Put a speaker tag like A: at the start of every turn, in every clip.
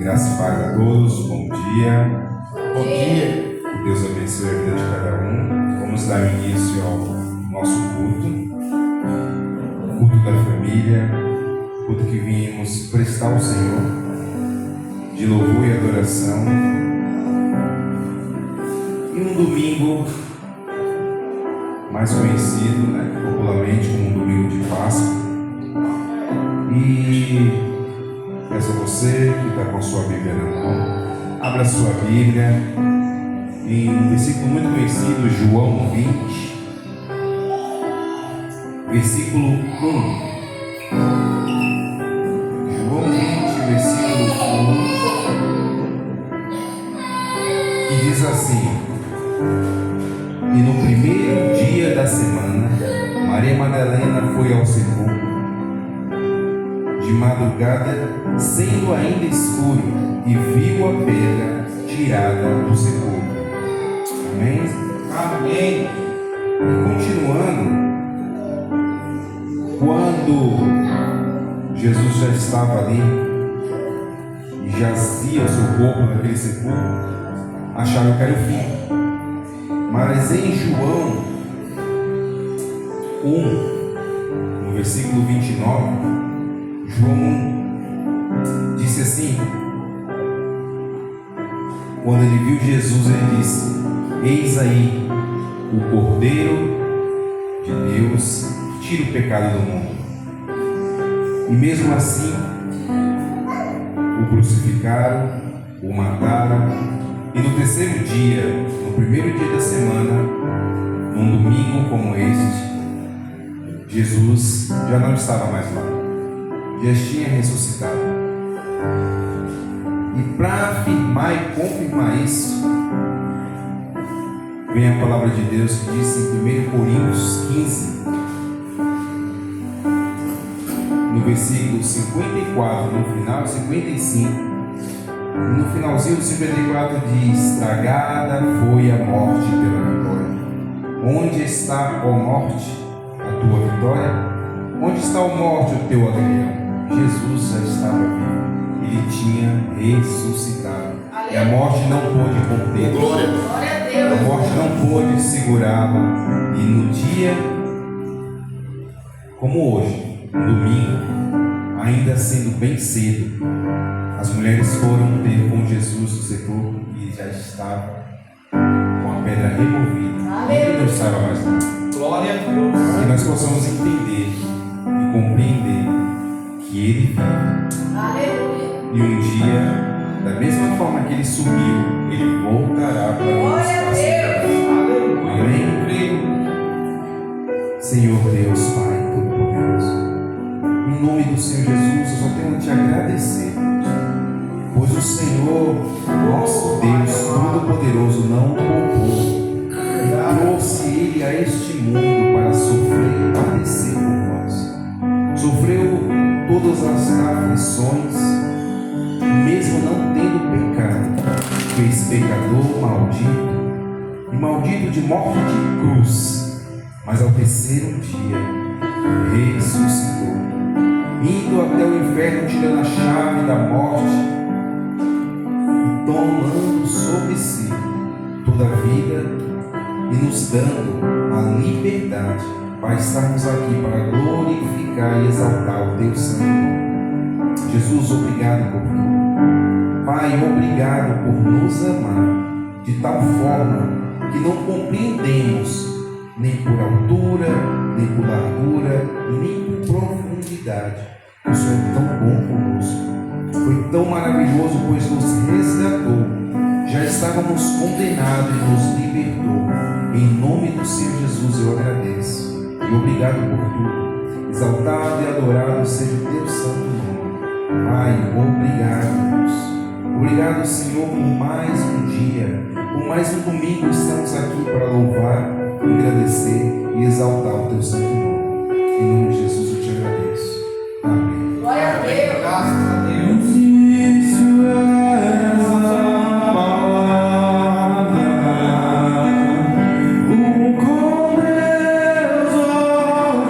A: Graça e paz a todos, bom dia.
B: Bom dia.
A: Que Deus abençoe a vida de cada um. Vamos dar início ao nosso culto, o culto da família, o culto que viemos prestar ao Senhor, de louvor e adoração. E um domingo mais conhecido, popularmente como um domingo de Páscoa. E peço a você que está com a sua Bíblia na mão, abra a sua Bíblia em um versículo muito conhecido, João 20, versículo 1. João 20, versículo 1, que diz assim: E no primeiro dia da semana, Maria Madalena foi ao sepulcro de madrugada, sendo ainda escuro, e viu a pedra tirada do sepulcro. Amém?
B: Amém.
A: E continuando, quando Jesus já estava ali e jazia o seu corpo naquele sepulcro, acharam que era o fim. Mas em João 1, no versículo 29, João disse assim: quando ele viu Jesus, ele disse: Eis aí o Cordeiro de Deus que tira o pecado do mundo. E mesmo assim o crucificaram, o mataram, e no terceiro dia, no primeiro dia da semana, num domingo como este, Jesus já não estava mais lá, já tinha ressuscitado. E para afirmar e confirmar isso, vem a palavra de Deus que diz em 1 Coríntios 15, no versículo 54, no final 55, no finalzinho do 54 diz: Tragada foi a morte pela vitória. Onde está, ó morte, a tua vitória? Onde está, ó morte, o teu aguilhão? Jesus já estava vivo, ele tinha ressuscitado. E a morte não pôde conter.
B: Glória a Deus.
A: A morte não pôde segurá-lo. E no dia como hoje, um domingo, ainda sendo bem cedo, as mulheres foram ter com Jesus no sepulcro e já estava com a pedra removida. Ele não estava mais lá.
B: Glória a Deus.
A: Que nós possamos entender e compreender que ele vive.
C: Aleluia.
A: E um dia, da mesma forma que ele subiu, ele voltará para nos castigar. Amém? Senhor Deus, Pai Todo-Poderoso, em nome do Senhor Jesus, eu só tenho a te agradecer, pois o Senhor, nosso Deus Todo-Poderoso, não poupou, trouxe ele a este mundo para sofrer e padecer por nós. Sofreu todas as aflições, mesmo não tendo pecado, fez pecador maldito, e maldito de morte de cruz, mas ao terceiro dia ressuscitou, indo até o inferno, tirando a chave da morte e tomando sobre si toda a vida e nos dando a liberdade para estarmos aqui para glorificar e exaltar o teu santo nome. Jesus, obrigado por tudo. Pai, obrigado por nos amar de tal forma que não compreendemos nem por altura, nem por largura, nem por profundidade. O Senhor é tão bom conosco. Foi tão maravilhoso, pois nos resgatou. Já estávamos condenados e nos libertou. Em nome do Senhor Jesus eu agradeço. E obrigado por tudo. Exaltado e adorado seja o teu santo nome. Pai, obrigado, Deus. Obrigado, Senhor, por mais um dia, por mais um domingo estamos aqui para louvar, agradecer e exaltar o teu santo nome. Em nome de Jesus eu te agradeço. Amém.
C: Glória a Deus.
B: Graças a Deus.
A: Isso é a palavra, com Deus Altíssimo.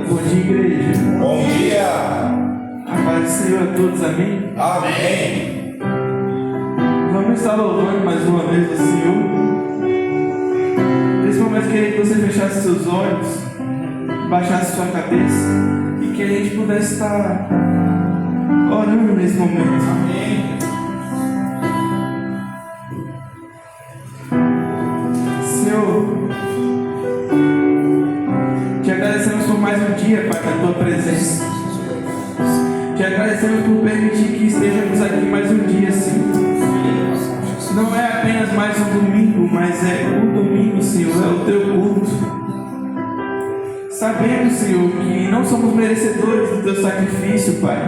A: Bom dia, igreja.
B: Bom dia.
A: A paz do Senhor a todos, amém?
B: Amém.
A: Vamos estar louvando mais uma vez o Senhor. Nesse momento, queria que você fechasse seus olhos, baixasse sua cabeça e que a gente pudesse estar orando nesse momento.
B: Amém.
A: Senhor, te agradecemos por mais um dia, Pai, na tua presença. Te agradecemos por permitir que estejamos aqui mais um dia, Senhor. Não é apenas mais um domingo, mas é o domingo, Senhor, é o teu culto. Sabemos, Senhor, que não somos merecedores do teu sacrifício, Pai.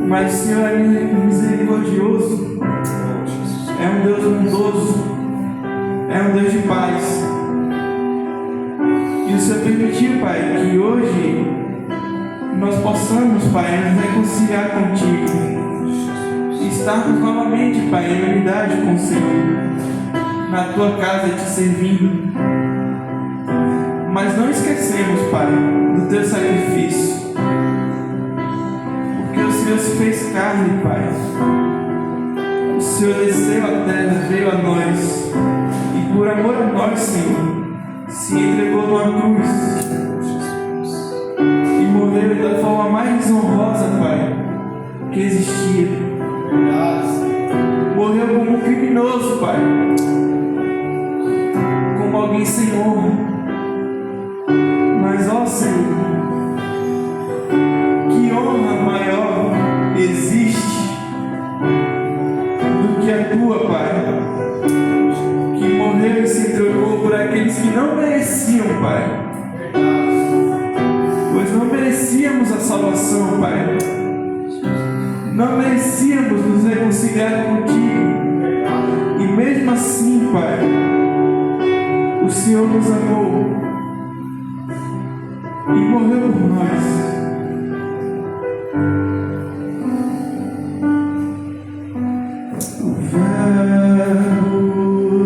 A: Mas o Senhor é misericordioso, é um Deus bondoso, é um Deus de paz. E o Senhor permitiu, Pai, que hoje nós possamos, Pai, nos reconciliar contigo e estarmos novamente, Pai, em unidade com o Senhor, na tua casa te servindo. Mas não esquecemos, Pai, do teu sacrifício, porque o Senhor se fez carne, Pai. O Senhor desceu à terra, veio a nós e por amor a nós, Senhor, se entregou numa cruz e morreu da forma mais desonrosa, Pai, que existia. Morreu como um criminoso, Pai, como alguém sem honra. Mas, ó Senhor, que honra maior existe do que a tua, Pai, que morreu e se entregou por aqueles que não mereciam, Pai, pois não merecíamos a salvação, Pai, não merecíamos nos reconciliar contigo, e mesmo assim, Pai, o Senhor nos amou e morreu por nós. O Verbo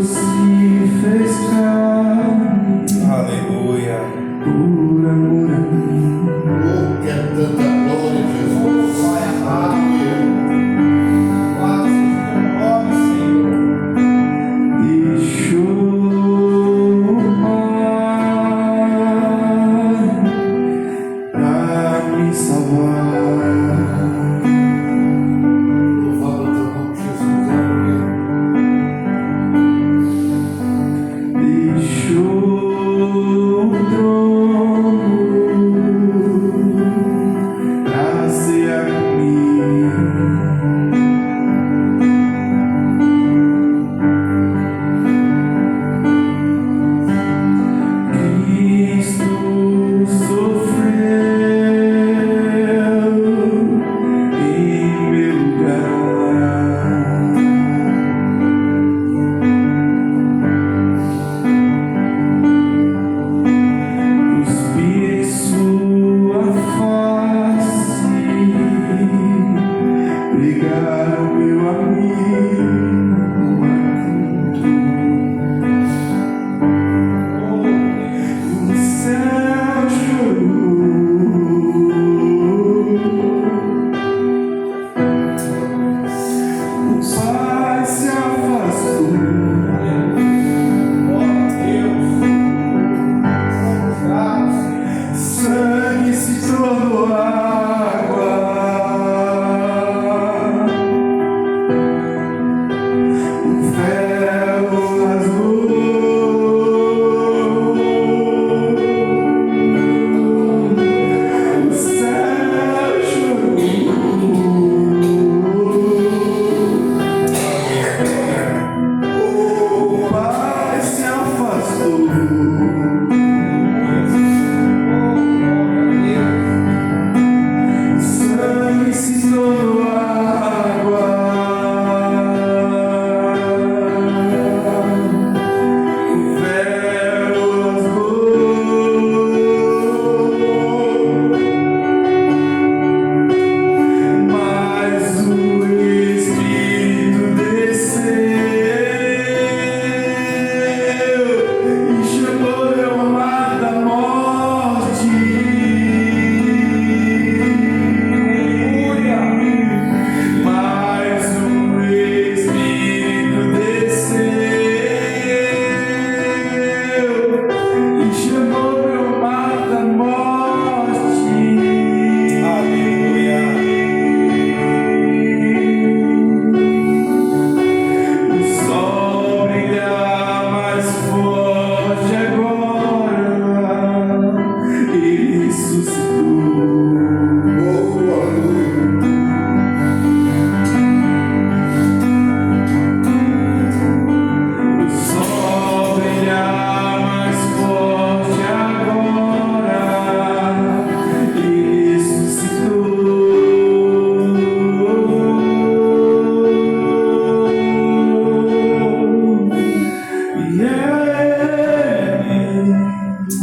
A: se fez carne,
B: Aleluia.
A: por amor a mim.
C: Oh, que é tanta glória, Jesus. Aleluia.
A: Deixou pra me salvar.
C: Louvado o teu nome, Jesus. Aleluia.
A: Deixou o trono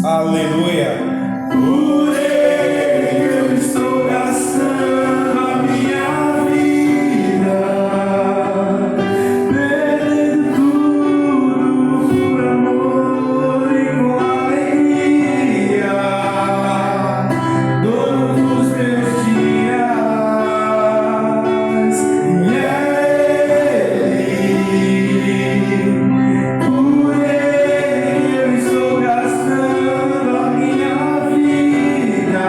B: Aleluia. Por Ele eu estou gastando a minha vida, perdendo tudo por amor e com alegria, dono dos meus dias, e é Ele. Por Ele eu estou gastando a minha vida,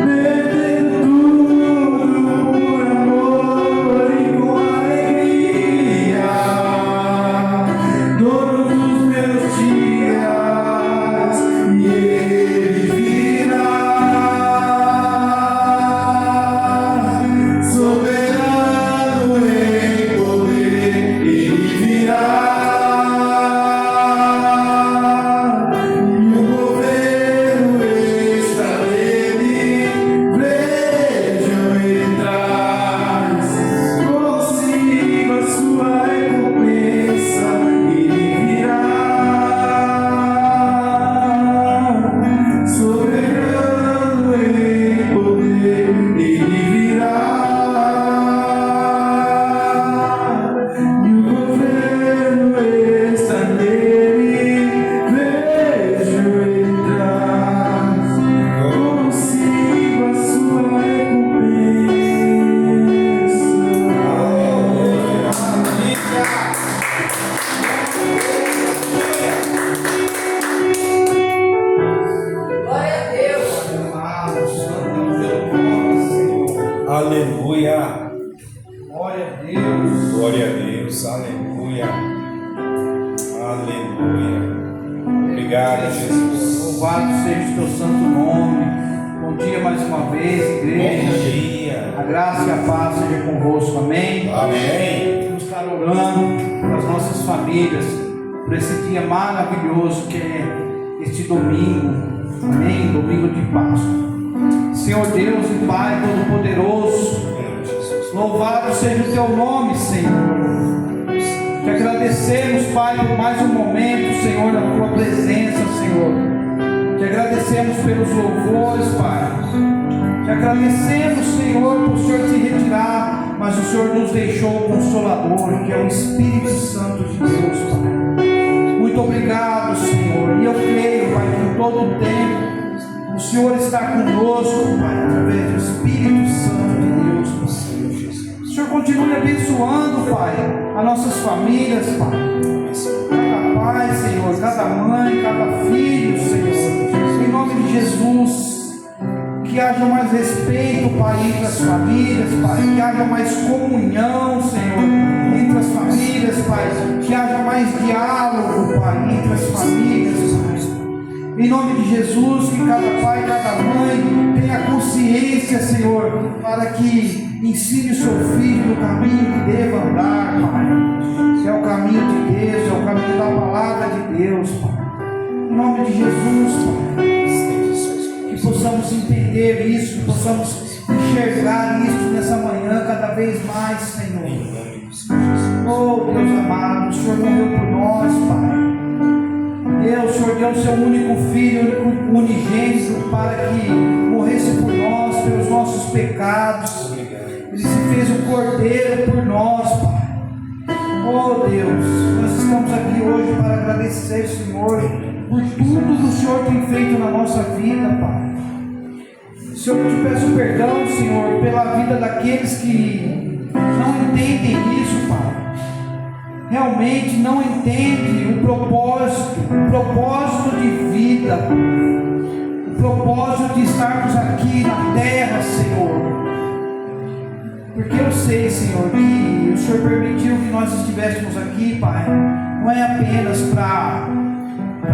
B: perdendo tudo por amor e com alegria, dono dos meus dias, e Ele virá, soberano em poder, Ele virá. E o governo está nele, vejam ele traz consigo a sua recompensa, ele virá, soberano em poder, ele virá. E o governo está nele, vejo ele traz consigo a sua recompensa.
D: Glória a Deus.
B: Aleluia.
E: Glória a Deus.
B: Glória a Deus. Aleluia. Aleluia. Obrigado, Jesus.
E: Louvado seja o teu santo nome. Bom dia mais uma vez,
B: Bom
E: igreja.
B: dia.
E: A graça e a paz seja convosco, amém?
B: Amém.
E: Vamos estar orando pelas nossas famílias, por esse dia maravilhoso que é este domingo, amém? Domingo de Páscoa. Senhor Deus e Pai Todo-Poderoso, louvado seja o teu nome, Senhor. Te agradecemos, Pai, por mais um momento, Senhor, da tua presença, Senhor. Te agradecemos pelos louvores, Pai. Te agradecemos, Senhor, por o Senhor se retirar, mas o Senhor nos deixou o Consolador, que é o Espírito Santo de Deus, Pai. Muito obrigado, Senhor. E eu creio, Pai, que em todo o tempo o Senhor está conosco, Pai, através do Espírito Santo de Deus, Pai. O Senhor continue abençoando, Pai, as nossas famílias, Pai. Cada pai, Senhor, cada mãe, cada filho, Senhor. Em nome de Jesus. Que haja mais respeito, Pai, entre as famílias, Pai. Que haja mais comunhão, Senhor, entre as famílias, Pai. Que haja mais diálogo, Pai, entre as famílias, Pai. Em nome de Jesus, que cada pai, cada mãe tenha consciência, Senhor, para que ensine o seu filho no caminho que deva andar, Pai. Que é o caminho de Deus, é o caminho da palavra de Deus, Pai. Em nome de Jesus, Pai. Que possamos entender isso, que possamos enxergar isso nessa manhã cada vez mais, Senhor. Oh, Deus amado, o Senhor morreu por nós, Pai. Deus, o Senhor deu o seu único filho, unigênito, para que morresse por nós, pelos nossos pecados. Ele se fez um cordeiro por nós, Pai. Oh Deus, nós estamos aqui hoje para agradecer, Senhor, por tudo que o Senhor tem feito na nossa vida, Pai. Senhor, eu te peço perdão, Senhor, pela vida daqueles que não entendem isso, Pai. Realmente não entendem o propósito de vida, o propósito de estarmos aqui na terra, Senhor. Porque eu sei, Senhor, que o Senhor permitiu que nós estivéssemos aqui, Pai, não é apenas para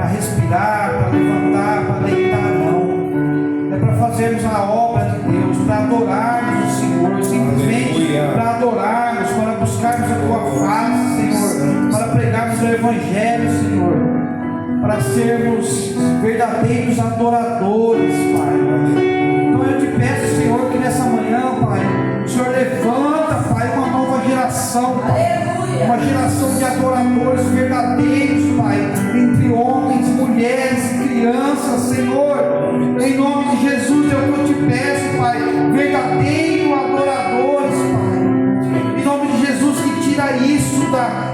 E: respirar, para levantar, para deitar, não. É para fazermos a obra de Deus, para adorarmos o Senhor, simplesmente para adorarmos, para buscarmos a Tua face, Senhor, para pregarmos o Evangelho, Senhor, para sermos verdadeiros adoradores, Pai. Então eu te peço, Senhor, que nessa manhã, Pai, o Senhor levanta, Pai, uma nova geração, Pai. Uma geração de adoradores verdadeiros, Pai, entre homens e mulheres,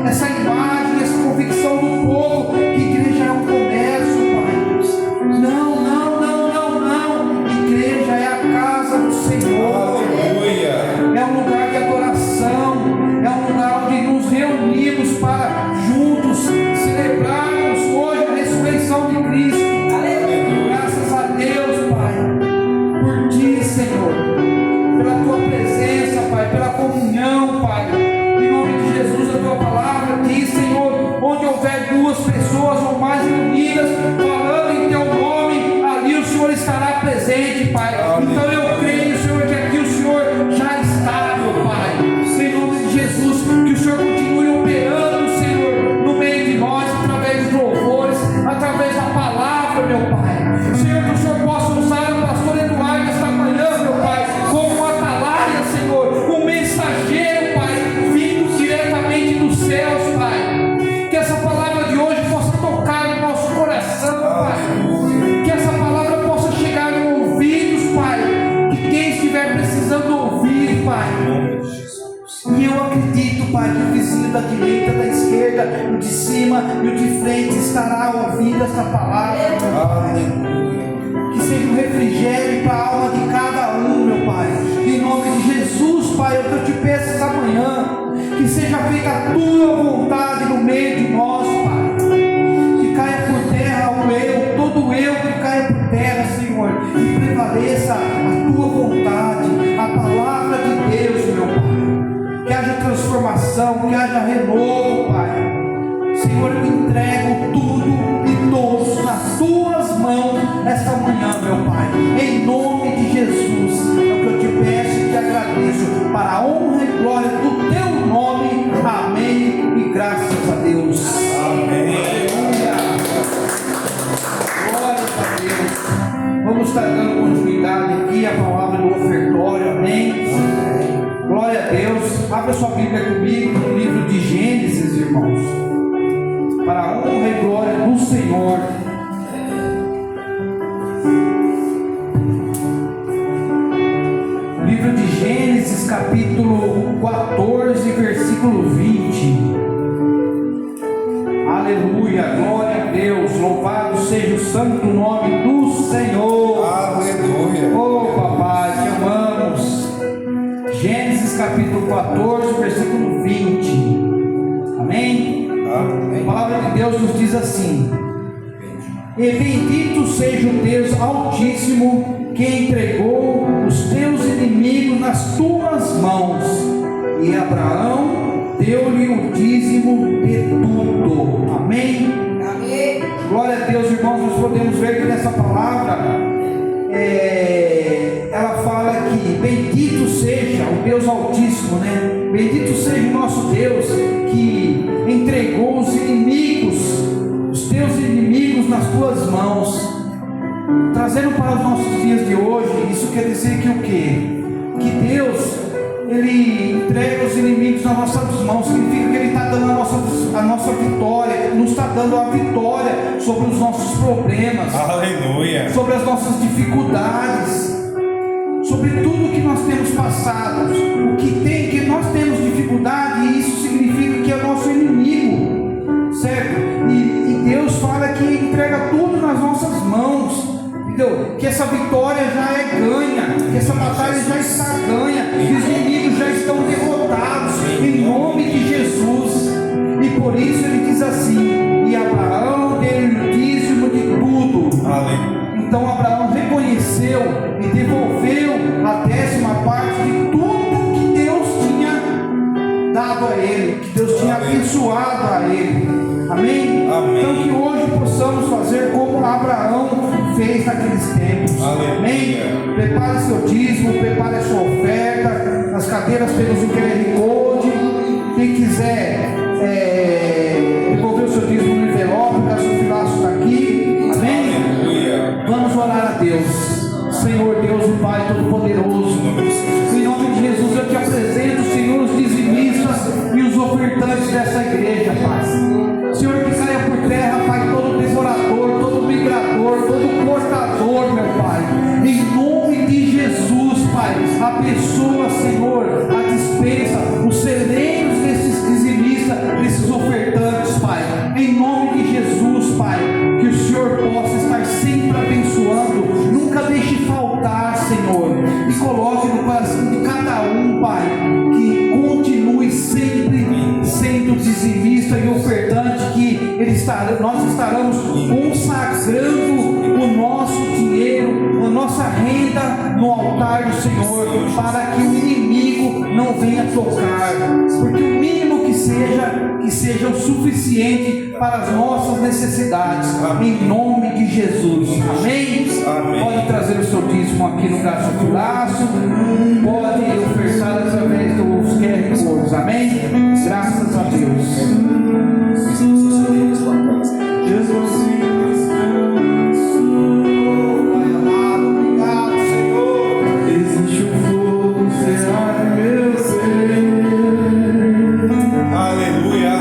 E: essa imagem, essa convicção do povo que igreja é um comércio, Pai. Não, não, não, não, não. Igreja é a casa do Senhor.
B: Aleluia.
E: É um lugar de adoração, é um lugar onde nos reunimos para juntos celebrarmos hoje a ressurreição de Cristo. Graças a Deus, Pai, por Ti, Senhor, pela Tua presença, Pai, pela comunhão, Pai. Em nome de Jesus, a Tua palavra diz, Senhor, onde houver duas pessoas ou mais reunidas, falando em Teu nome, ali o Senhor estará presente, Pai. Então eu creio, Senhor, que aqui o Senhor já está, meu Pai. Em nome de Jesus, que o Senhor continue operando, Senhor, no meio de nós, através de louvores, através da palavra, meu Pai. Senhor, que o Senhor possa usar o pastor Eduardo esta manhã, meu Pai, como um atalaia, Senhor, um mensageiro, Pai, vindo diretamente dos céus, Pai. Que essa palavra de hoje possa tocar no nosso coração, Pai. Que essa palavra possa chegar nos ouvidos, Pai, de quem estiver precisando ouvir, Pai. E eu acredito, Pai, que o vizinho da direita, da esquerda, o de cima e o de frente estará ouvindo essa palavra. Que seja um refrigério para a alma de cada um, meu Pai. Em nome de Jesus, Pai, é o que eu te peço essa manhã. Que seja feita a Tua vontade no meio de nós, Pai. Que caia por terra o eu, todo o eu que caia por terra, Senhor. E prevaleça a Tua vontade, a palavra de Deus, meu Pai. Que haja transformação, que haja renovo, Pai. Senhor, eu entrego tudo e todos nas Tuas mãos esta manhã, meu Pai. Em nome de Jesus, é o que eu te peço e te agradeço, para a honra e glória do Teu nome. Amém. E graças a Deus.
B: Amém.
E: Aleluia. Glória a Deus. Vamos estar dando continuidade aqui à palavra do ofertório. Amém. Glória a Deus. Abra sua Bíblia comigo no livro de Gênesis, irmãos, para a honra e glória do Senhor. Livro de Gênesis, capítulo 14, versículo 20. Aleluia, glória a Deus. Louvado seja o santo nome do Senhor.
B: Aleluia.
E: Oh, papai, te amamos. Gênesis capítulo 14, versículo 20. Amém? A palavra de Deus nos diz assim: e bendito seja o Deus Altíssimo, que entregou os teus inimigos nas tuas mãos. E Abraão deu-lhe o dízimo de tudo. Amém?
D: Amém.
E: Glória a Deus, irmãos. Nós podemos ver que nessa palavra ela fala que bendito seja o Deus Altíssimo, né? Bendito seja o nosso Deus que entregou os inimigos, os teus inimigos nas tuas mãos. Trazendo para os nossos dias de hoje, isso quer dizer que o quê? Que Deus, Ele entrega os inimigos nas nossas mãos. Significa que Ele está dando a nossa vitória, nos está dando a vitória sobre os nossos problemas,
B: Aleluia.
E: sobre as nossas dificuldades, sobre tudo que nós temos passado. O que nós temos dificuldade, e isso significa que é nosso inimigo, certo? E Deus fala que entrega tudo nas nossas mãos, entendeu? Que essa vitória já é ganha, que essa batalha já está ganha, que os inimigos já estão derrotados em nome de Jesus. E por isso Ele diz assim: e Abraão deu o dízimo de tudo.
B: Aleluia.
E: Então Abraão reconheceu e devolveu a 10ª parte de tudo que Deus tinha dado a ele, que Deus tinha abençoado a ele. Amém?
B: Amém.
E: Então que hoje possamos fazer como Abraão fez naqueles tempos.
B: Aleluia.
E: Amém? Prepare seu dízimo, prepare a sua oferta. As cadeiras temos o QR Code. Quem quiser devolver o seu dízimo no envelope, o gasofilaço está aqui. Amém?
B: Aleluia.
E: Vamos orar a Deus. Senhor Deus, o Pai Todo-Poderoso, em nome de Jesus eu te apresento, Senhor, os dizimistas e os ofertantes dessa igreja, Pai. Senhor, que caia por terra, Pai, todo devorador, todo migrador, todo cortador, meu Pai. Em nome de Jesus, Pai, abençoa, Senhor, a dispensa, os celeiros desses dizimistas, desses ofertantes. nós estaremos consagrando o nosso dinheiro, a nossa renda no altar do Senhor, para que o inimigo não venha tocar, porque o mínimo que seja o suficiente para as nossas necessidades, em nome de Jesus, amém?
B: Amém.
E: Pode trazer o seu dízimo aqui no braço de laço, pode ofertar através dos QR Codes, amém? Graças a Deus. Jesus. Pai amado, obrigado, Senhor. Existe um fogo, será meu ser.
B: Aleluia.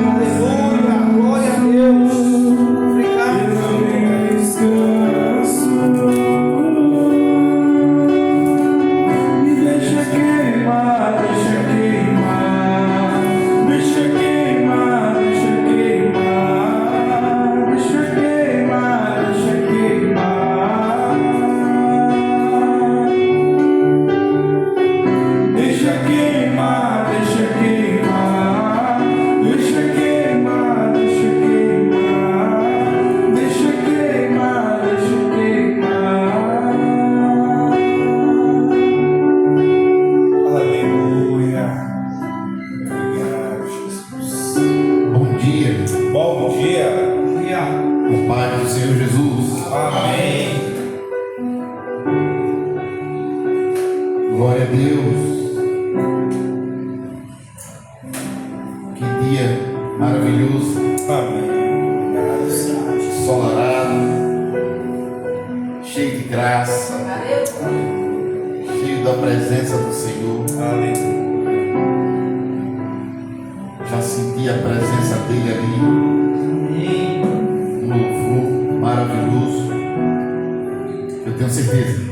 E: Aleluia, glória a Deus. Obrigado,
F: Me deixa queimar, deixa queimar, deixa queimar, deixa queimar, deixa queimar, deixa queimar, deixa queimar, deixa queimar, deixa queimar, deixa queimar, deixa queimar, deixa queimar.
B: Aleluia. Obrigado, Jesus.
C: Bom dia,
B: Bom dia.
C: o Pai do Senhor Jesus.
B: Amém.
C: Glória a Deus. Que dia maravilhoso,
B: Amém.
C: ensolarado, cheio de graça, cheio da presença do Senhor.
B: Aleluia.
C: Já senti a presença dele ali, um louvor maravilhoso. Eu tenho certeza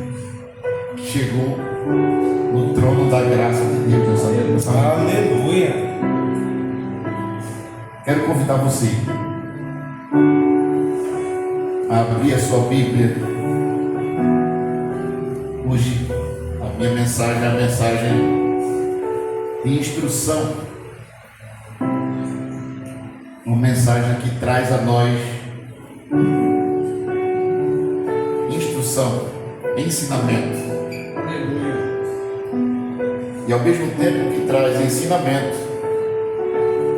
C: que chegou no trono da graça de Deus nessa manhã.
B: Aleluia.
C: Quero convidar você a abrir a sua Bíblia. Hoje a minha mensagem é a mensagem de instrução. Uma mensagem que traz a nós instrução, ensinamento. E ao mesmo tempo que traz ensinamento,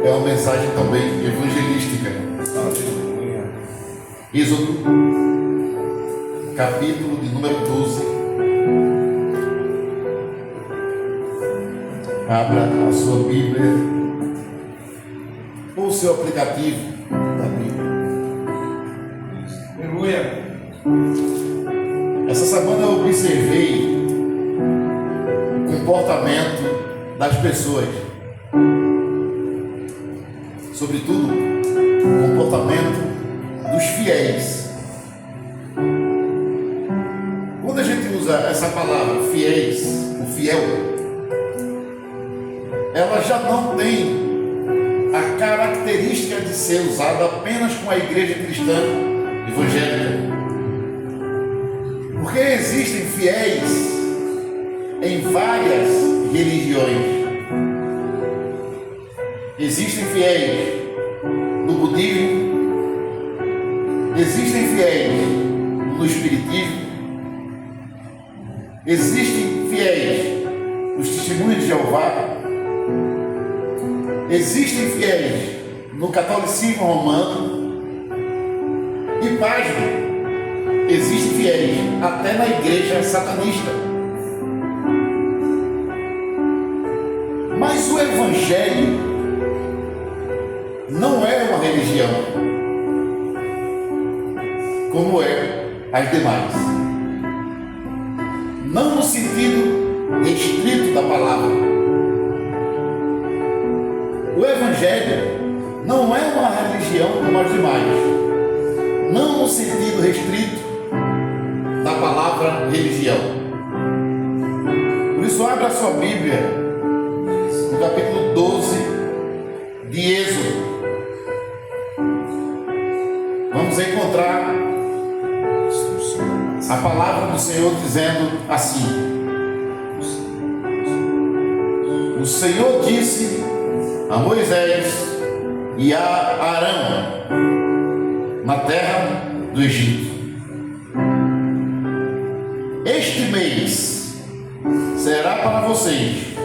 C: é uma mensagem também evangelística.
B: Aleluia.
C: Êxodo, capítulo de número 12. Abra a sua Bíblia ou o seu aplicativo da Bíblia.
E: aleluia.
C: Essa semana eu observei o comportamento das pessoas, sobretudo o comportamento dos fiéis. Quando a gente usa essa palavra fiéis, o fiel, ela já não tem a característica de ser usada apenas com a igreja cristã evangélica, porque existem fiéis em várias religiões. Existem fiéis no budismo, existem fiéis no espiritismo, existem fiéis nos testemunhos de Jeová, existem fiéis no catolicismo romano e, pasme, existem fiéis até na igreja satanista. Mas o evangelho não é uma religião como é as demais, não no sentido restrito da palavra. O evangelho não é uma religião como as demais, não no sentido restrito da palavra religião. Por isso, abra a sua Bíblia no capítulo 12 de Êxodo. Vamos encontrar a palavra do Senhor dizendo assim: o Senhor disse a Moisés e a Arão na terra do Egito. Este mês será para vocês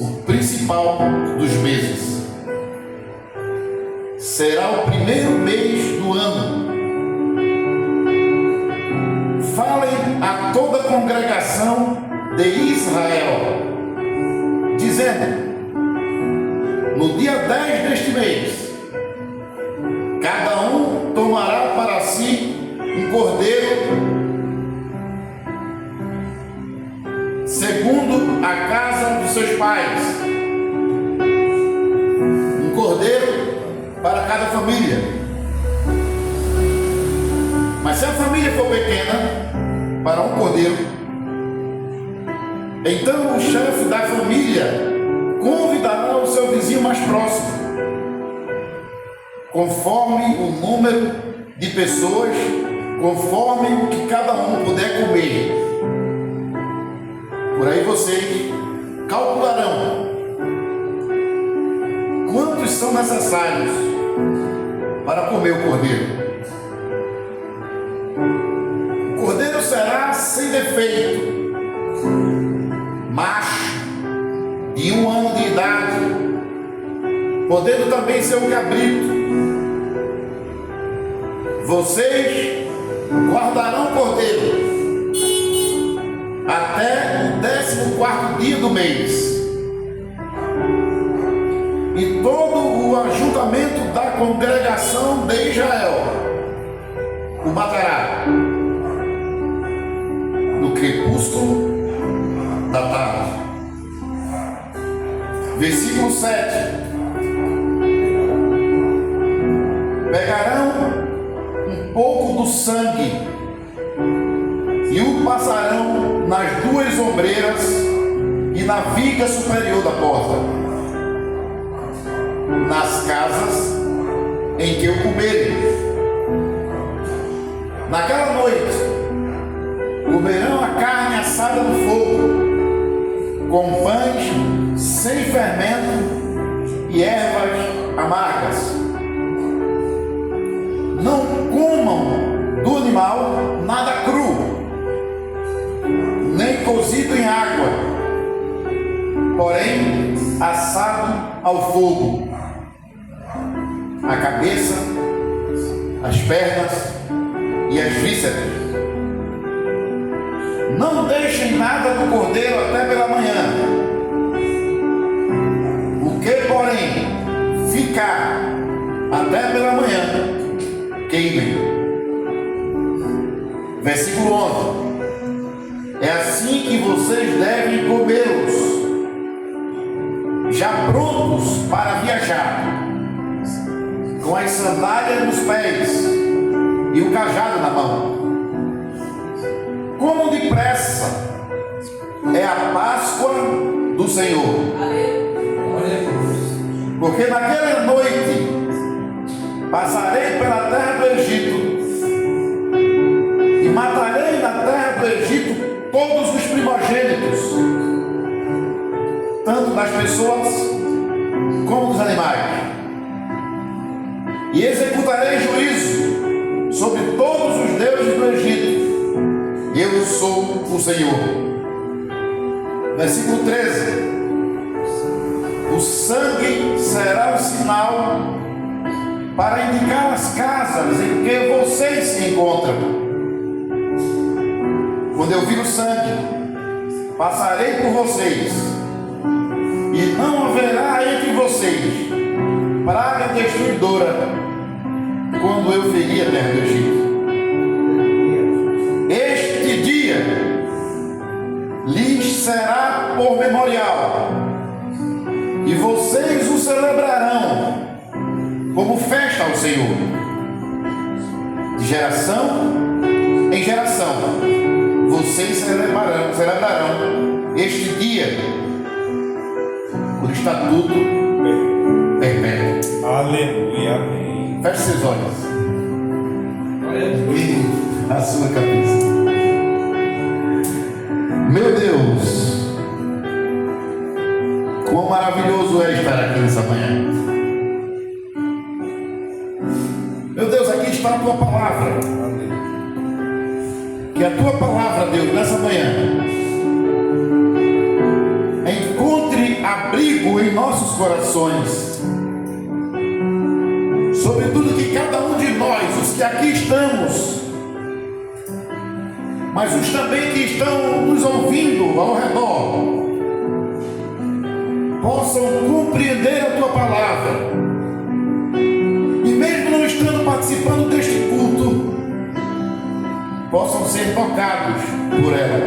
C: o principal dos meses. Será o primeiro mês do ano. Falem a toda a congregação de Israel, dizendo: no dia 10 deste mês, cada um tomará para si um cordeiro, segundo a casa dos seus pais, um cordeiro para cada família. Mas se a família for pequena, para um cordeiro, então o chefe da família convidará o seu vizinho mais próximo, conforme o número de pessoas, conforme o que cada um puder comer. Por aí vocês calcularão quantos são necessários para comer o cordeiro. O cordeiro será sem defeito, macho, de 1 ano de idade, podendo também ser um cabrito. Vocês guardarão o cordeiro até o 14º dia do mês, e todo o ajuntamento da congregação de Israel o matará no crepúsculo da tarde. Versículo 7. Pegarão um pouco do sangue e o passarão nas 2 ombreiras e na viga superior da porta, nas casas em que o comerem. Naquela noite comerão a carne assada no fogo, com pães sem fermento e ervas amargas. Não comam do animal nada cru, nem cozido em água, porém assado ao fogo. A cabeça, as pernas e as vísceras. Não deixem nada do cordeiro até pela manhã. O que, porém, ficar até pela manhã, queimem. Versículo 11. É assim que vocês devem comê-los, já prontos para viajar, com as sandálias nos pés e o cajado na mão. Como depressa é a Páscoa do Senhor. Porque naquela noite passarei pela terra do Egito e matarei na terra do Egito todos os primogênitos, tanto das pessoas como dos animais, e executarei juízo sobre todos os deuses do Egito. Eu sou o Senhor. Versículo 13. O sangue será o sinal para indicar as casas em que vocês se encontram. Quando eu vir o sangue, passarei por vocês, e não haverá entre vocês praga destruidora, quando eu ferir a terra do Egito. Este dia lhes será por memorial, e vocês o celebrarão como festa ao Senhor, de geração em geração. Vocês celebrarão este dia por estatuto perpétuo.
B: Aleluia, amém.
C: Feche seus olhos e a sua cabeça. Meu Deus, quão maravilhoso é estar aqui nessa manhã. que a tua palavra, Deus, nessa manhã, encontre abrigo em nossos corações, sobretudo que cada um de nós, os que aqui estamos, mas os também que estão nos ouvindo ao redor, possam compreender a tua palavra, e mesmo não estando participando deste culto, possam ser tocados por ela.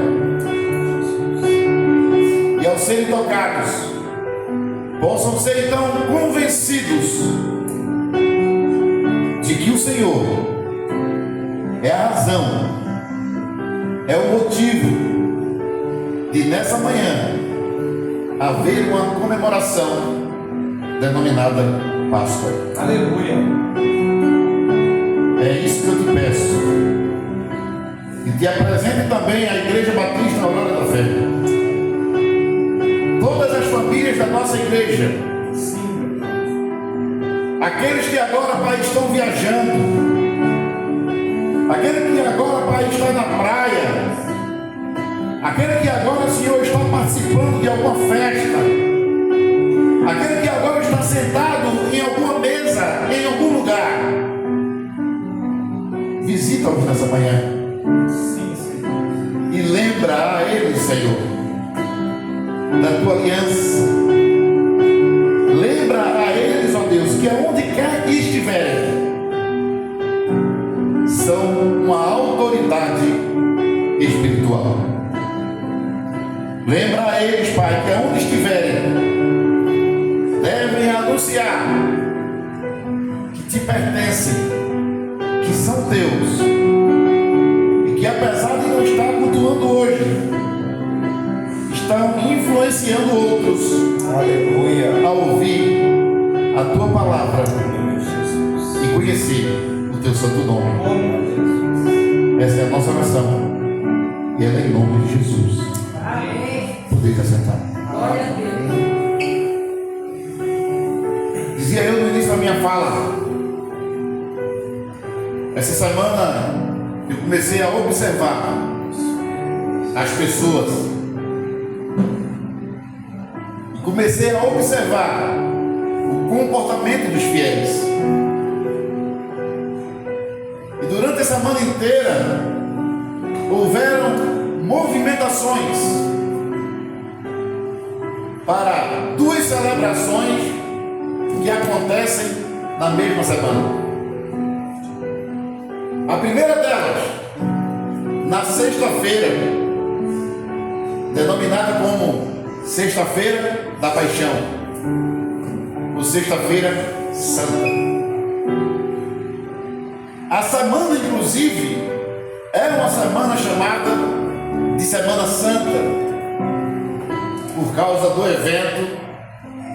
C: E ao serem tocados, possam ser então convencidos de que o Senhor é a razão, é o motivo de nessa manhã haver uma comemoração denominada Páscoa.
E: Aleluia.
C: É isso que eu te peço. E te apresente também a Igreja Batista Aurora da Fé. Todas as famílias da nossa igreja. Aqueles que agora, Pai, estão viajando. Aquele que agora, Pai, está na praia. Aquele que agora, Senhor, está participando de alguma festa. Aquele que agora está sentado em alguma mesa, em algum lugar. Visita-os nessa manhã. E lembra a eles, Senhor, da tua aliança. Lembra a eles, ó Deus, que aonde quer que estiverem, são uma autoridade espiritual. Lembra a eles, Pai, que aonde estiverem, devem anunciar que te pertencem, que são teus, e que apesar de não estar cultuando hoje, estão influenciando outros,
B: Aleluia.
C: a ouvir a tua palavra e conhecer o teu santo nome. Essa é a nossa oração, e ela é em nome de Jesus.
D: Amém.
C: Podeis assentar.
D: Glória a Deus.
C: Dizia eu no início da minha fala, essa semana eu comecei a observar as pessoas, e comecei a observar o comportamento dos fiéis. E durante a semana inteira houveram movimentações para duas celebrações que acontecem na mesma semana. A primeira delas, na sexta-feira, denominada como Sexta-feira da Paixão, ou Sexta-feira Santa. A semana, inclusive, é uma semana chamada de Semana Santa, por causa do evento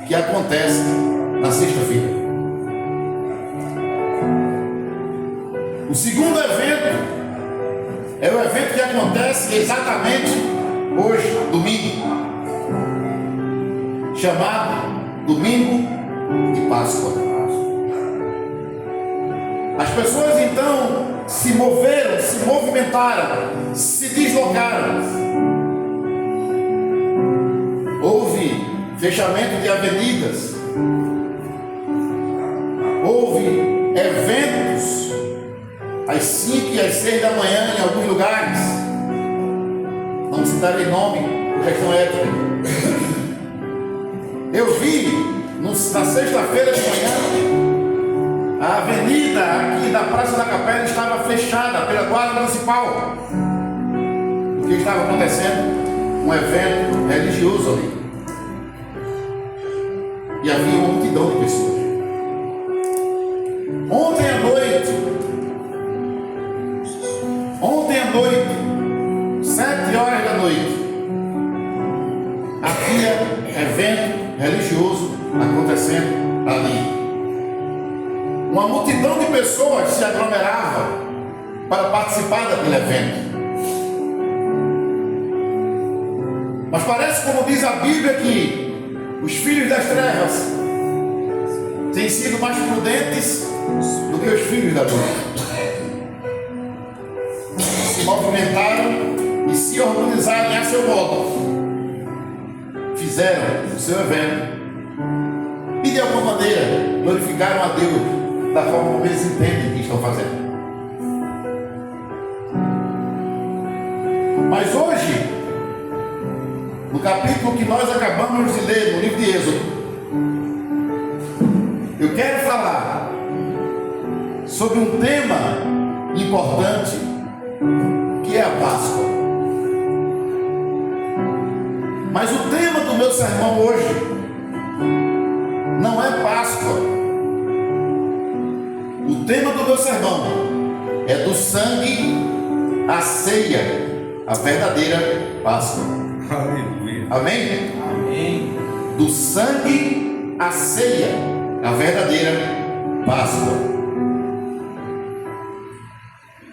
C: que acontece na sexta-feira. O segundo evento é o evento que acontece exatamente hoje, domingo, chamado Domingo de Páscoa. As pessoas então se moveram, se movimentaram, se deslocaram. Houve fechamento de avenidas, houve eventos às 5 e às 6 da manhã em alguns lugares. Não citarei nome por questão ética. Eu vi na sexta-feira de manhã a avenida aqui da Praça da Capela estava fechada pela Guarda Municipal, porque estava acontecendo um evento religioso ali, e havia uma multidão de pessoas. Ontem à noite, 7 horas da noite, havia evento religioso acontecendo ali. Uma multidão de pessoas se aglomerava para participar daquele evento. Mas parece, como diz a Bíblia, que os filhos das trevas têm sido mais prudentes do que os filhos da luz. movimentaram e se organizaram a seu modo. Fizeram o seu evento e de alguma maneira glorificaram a Deus da forma como eles entendem que estão fazendo. Mas hoje, no capítulo que nós acabamos de ler, no livro de Êxodo, eu quero falar sobre um tema importante, que é a Páscoa. Mas o tema do meu sermão hoje não é Páscoa. O tema do meu sermão é do sangue à ceia, a verdadeira Páscoa.
B: Aleluia.
C: Amém?
E: Amém.
C: Do sangue à ceia, a verdadeira Páscoa.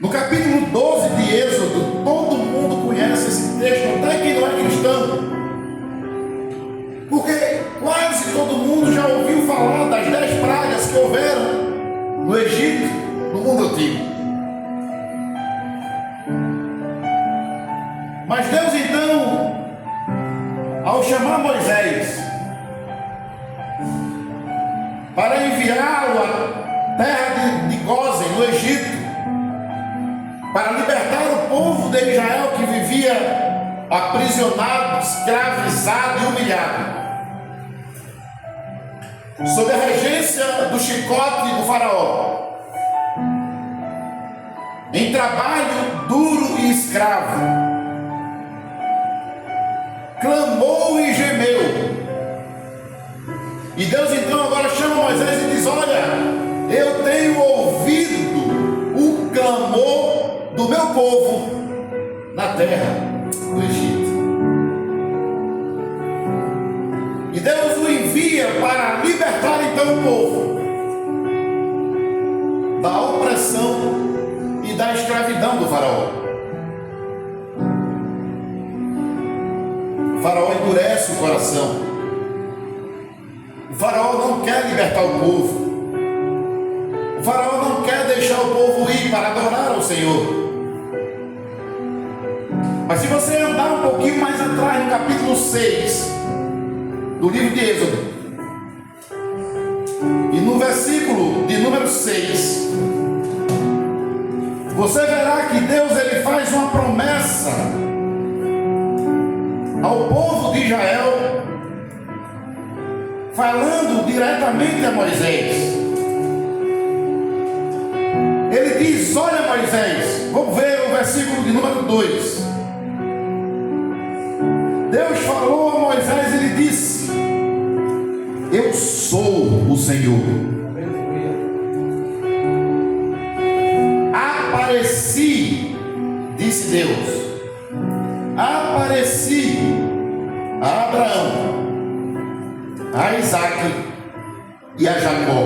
C: No capítulo 12 de Êxodo, todo mundo conhece esse texto, até quem não é cristão. Porque quase todo mundo já ouviu falar das 10 pragas que houveram no Egito, no mundo antigo. Mas Deus então, ao chamar Moisés para enviá-lo à terra de Gósen, no Egito, para libertar o povo de Israel que vivia aprisionado, escravizado e humilhado, sob a regência do chicote do faraó, em trabalho duro e escravo, clamou e gemeu. E Deus então agora chama Moisés e diz: olha, eu tenho ouvido o clamor do meu povo na terra do Egito. E Deus o envia para libertar então o povo da opressão e da escravidão do faraó. O faraó endurece o coração. O faraó não quer libertar o povo. O faraó não quer deixar o povo ir para adorar ao Senhor. Mas se você andar um pouquinho mais atrás, no capítulo 6 do livro de Êxodo, e no versículo de número 6, você verá que Deus ele faz uma promessa ao povo de Israel, falando diretamente a Moisés. Ele diz: olha, Moisés, vamos ver o versículo de número 2. Deus falou a Moisés, ele disse: eu sou o Senhor. Apareci, disse Deus, apareci a Abraão, a Isaac e a Jacó.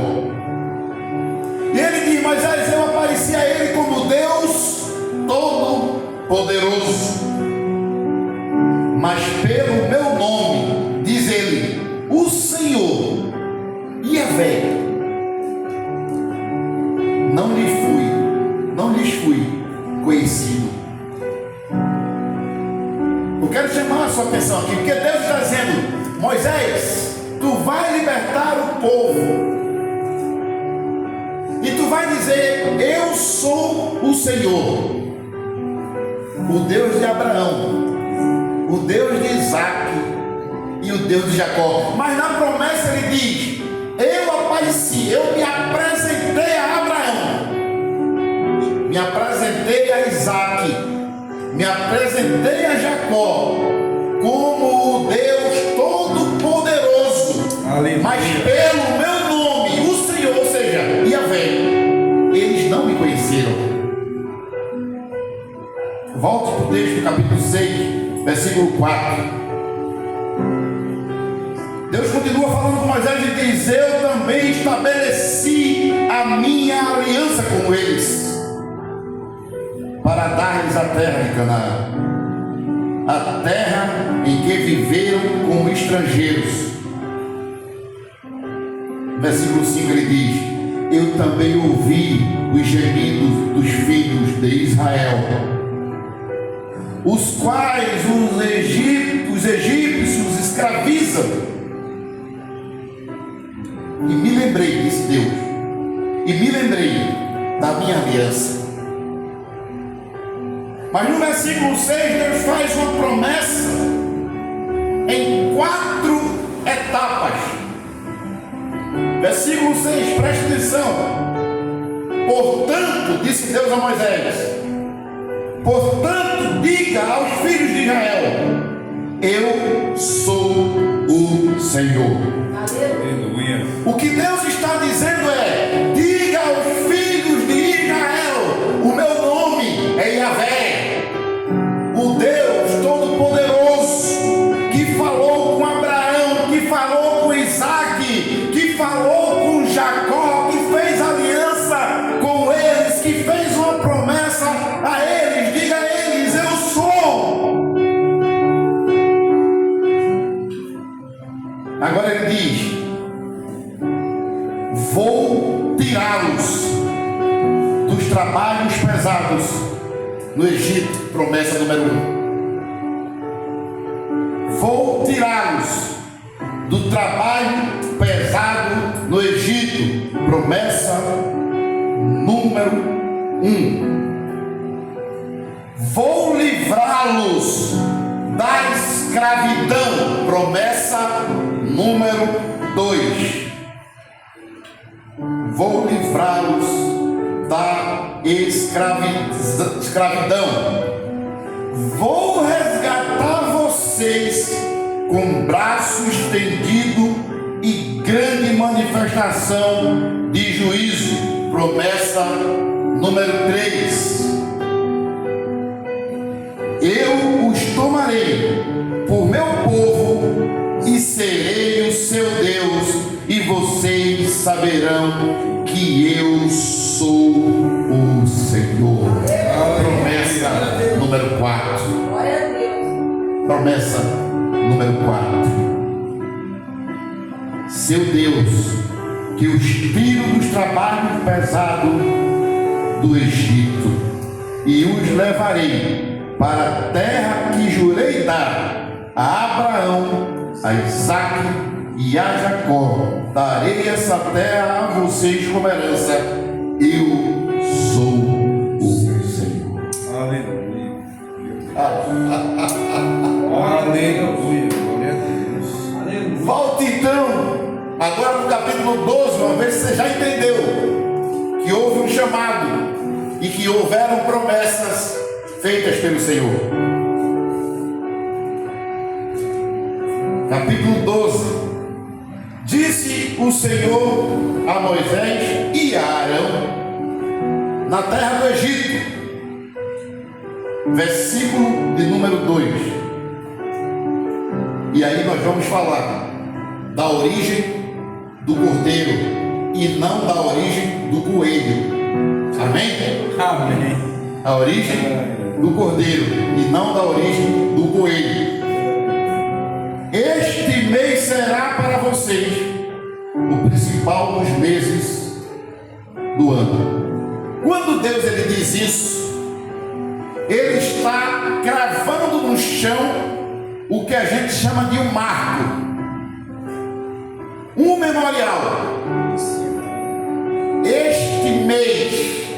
C: E ele diz: Moisés, eu apareci a ele como Deus Todo-Poderoso, mas pelo meu nome, diz ele, o Senhor, Yahvé, não lhes fui conhecido. Eu quero chamar a sua atenção aqui, porque Deus está dizendo: Moisés, tu vai libertar o povo, e tu vai dizer: eu sou o Senhor, o Deus de Abraão, o Deus de Isaac e o Deus de Jacó. Mas na promessa ele diz: eu apareci, eu me apresentei a Abraão, me apresentei a Isaac, me apresentei a Jacó como o Deus Todo-Poderoso.
B: Aleluia.
C: Mas pelo meu nome, o Senhor, ou seja, Yahvé, eles não me conheceram. Volte para o texto do capítulo 6, versículo 4. Deus continua falando com Moisés e diz: eu também estabeleci a minha aliança com eles, para dar-lhes a terra de Canaã, a terra em que viveram como estrangeiros. Versículo 5 ele diz: eu também ouvi os gemidos dos filhos de Israel os quais os egípcios escravizam. E me lembrei, disse Deus, e me lembrei da minha aliança. Mas no versículo 6, Deus faz uma promessa em 4 etapas. Versículo 6, preste atenção. Portanto, disse Deus a Moisés, portanto, diga aos filhos de Israel: eu sou o Senhor.
B: Aleluia.
C: O que Deus está dizendo é: diga aos filhos de Israel, o meu nome é Yahvé, o Deus Todo-Poderoso, que falou com Abraão, que falou com Isaac, que falou com Jacó, que fez aliança com eles, que fez uma promessa a eles. Diga a eles: eu sou. Agora ele diz: vou tirá-los dos trabalhos pesados no Egito. Promessa número 1. Vou tirá-los do trabalho pesado no Egito. Promessa número 1. Vou livrá-los da escravidão. Promessa número 2. Vou livrá-los da escravidão. Vou resgatar vocês com braço estendido e grande manifestação de juízo. Promessa número 3. Eu os tomarei por meu povo e serei o seu Deus, e vocês saberão que eu sou o Senhor. Promessa número 4.
D: Glória a Deus.
C: Promessa número 4. Seu Deus, que os tiro dos trabalhos pesados do Egito e os levarei para a terra que jurei dar a Abraão, a Isaac e a Jacó. Darei essa terra a vocês como herança. Eu sou o Senhor.
B: Aleluia.
A: Aleluia. Glória a Deus.
E: Aleluia.
C: Volte então, agora no capítulo 12, uma vez que você já entendeu que houve um chamado e que houveram promessas feitas pelo Senhor. Capítulo 12. Disse o Senhor a Moisés e a Arão na terra do Egito. Versículo de número 2. E aí nós vamos falar da origem do cordeiro e não da origem do coelho. Amém?
B: Amém.
C: A origem do cordeiro e não da origem do coelho. Este mês será para vocês o principal dos meses do ano. Quando Deus ele diz isso, ele está cravando no chão o que a gente chama de um marco, um memorial. Este mês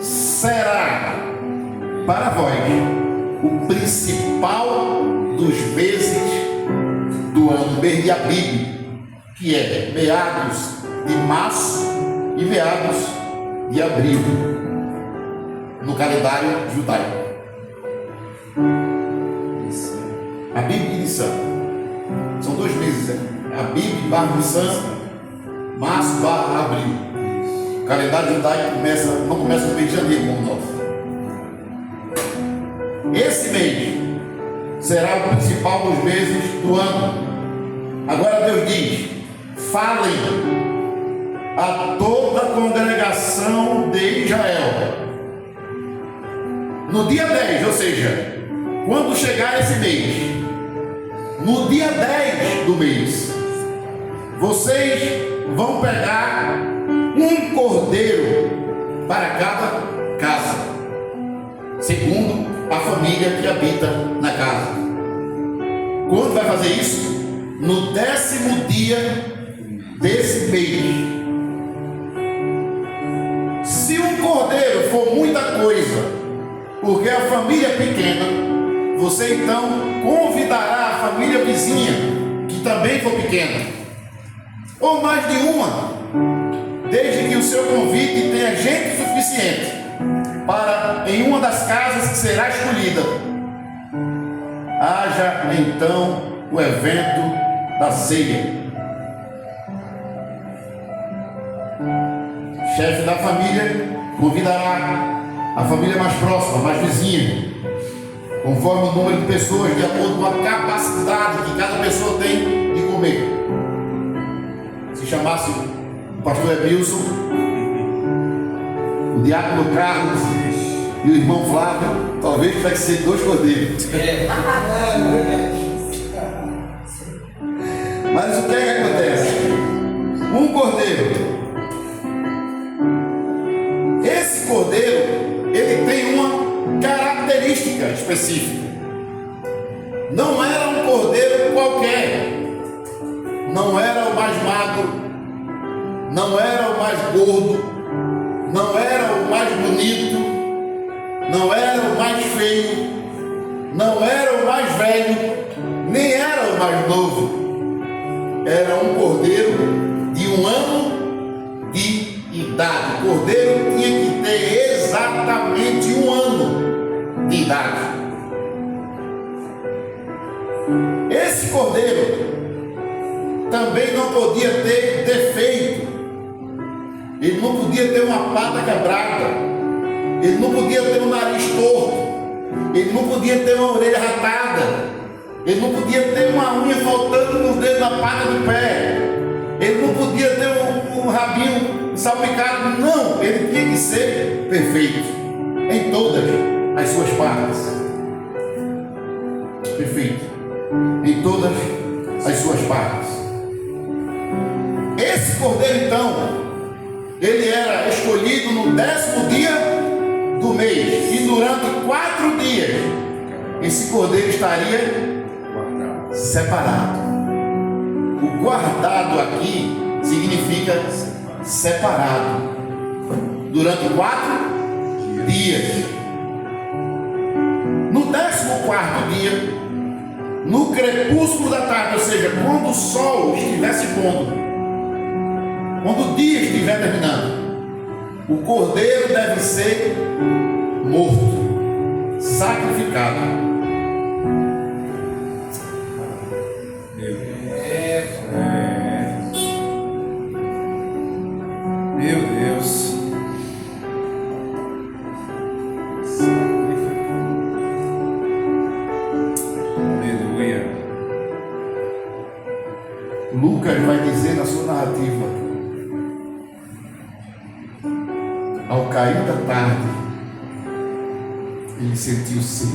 C: será para vós o principal dos meses do ano, mês de Abib, que é meados de março e meados de abril, no calendário judaico. Abib e Nissan são 2 meses, né? Abib barra Nissan, março barra abril. O calendário judaico não começa no mês de janeiro como o nosso. Esse mês será o principal dos meses do ano. Agora Deus diz: falem a toda a congregação de Israel. No dia 10, ou seja, quando chegar esse mês, no dia 10 do mês, vocês vão pegar um cordeiro para cada casa, segundo a família que habita na casa. Quando vai fazer isso? No 10º dia desse mês. Se um cordeiro for muita coisa, porque a família é pequena, você então convidará a família vizinha, que também for pequena, ou mais de uma, desde que o seu convite tenha gente suficiente para, em uma das casas que será escolhida, haja então o evento da ceia. O chefe da família convidará a família mais próxima, mais vizinha, conforme o número de pessoas, de acordo com a capacidade que cada pessoa tem de comer. Se chamasse o pastor Emilson, o diácono Carlos e o irmão Flávio, talvez tivesse ser 2 cordeiros. Mas o que é que acontece? Um cordeiro. Esse cordeiro, ele tem uma característica específica. Não era um cordeiro qualquer. Não era o mais magro, não era o mais gordo, não era o mais bonito, não era o mais feio, não era o mais velho, nem era o mais novo. Era um cordeiro de 1 ano de idade. O cordeiro tinha que ter exatamente 1 ano de idade. Esse cordeiro também não podia ter defeito. Ele não podia ter uma pata quebrada. Ele não podia ter um nariz torto. Ele não podia ter uma orelha ratada. Ele não podia ter uma unha faltando nos dedos da pata do pé. Ele não podia ter um rabinho salpicado. Não, ele tinha que ser perfeito em todas as suas partes. Perfeito em todas as suas partes. Esse cordeiro então, ele era escolhido no 10º dia do mês, e durante 4 dias esse cordeiro estaria separado. O guardado aqui significa separado. Durante 4 dias. No 14º dia, no crepúsculo da tarde, ou seja, quando o sol estiver se pondo, quando o dia estiver terminando, o cordeiro deve ser morto, sacrificado.
B: Meu Deus. Aleluia.
C: Lucas vai dizer na sua narrativa: ao cair da tarde, ele sentiu sede.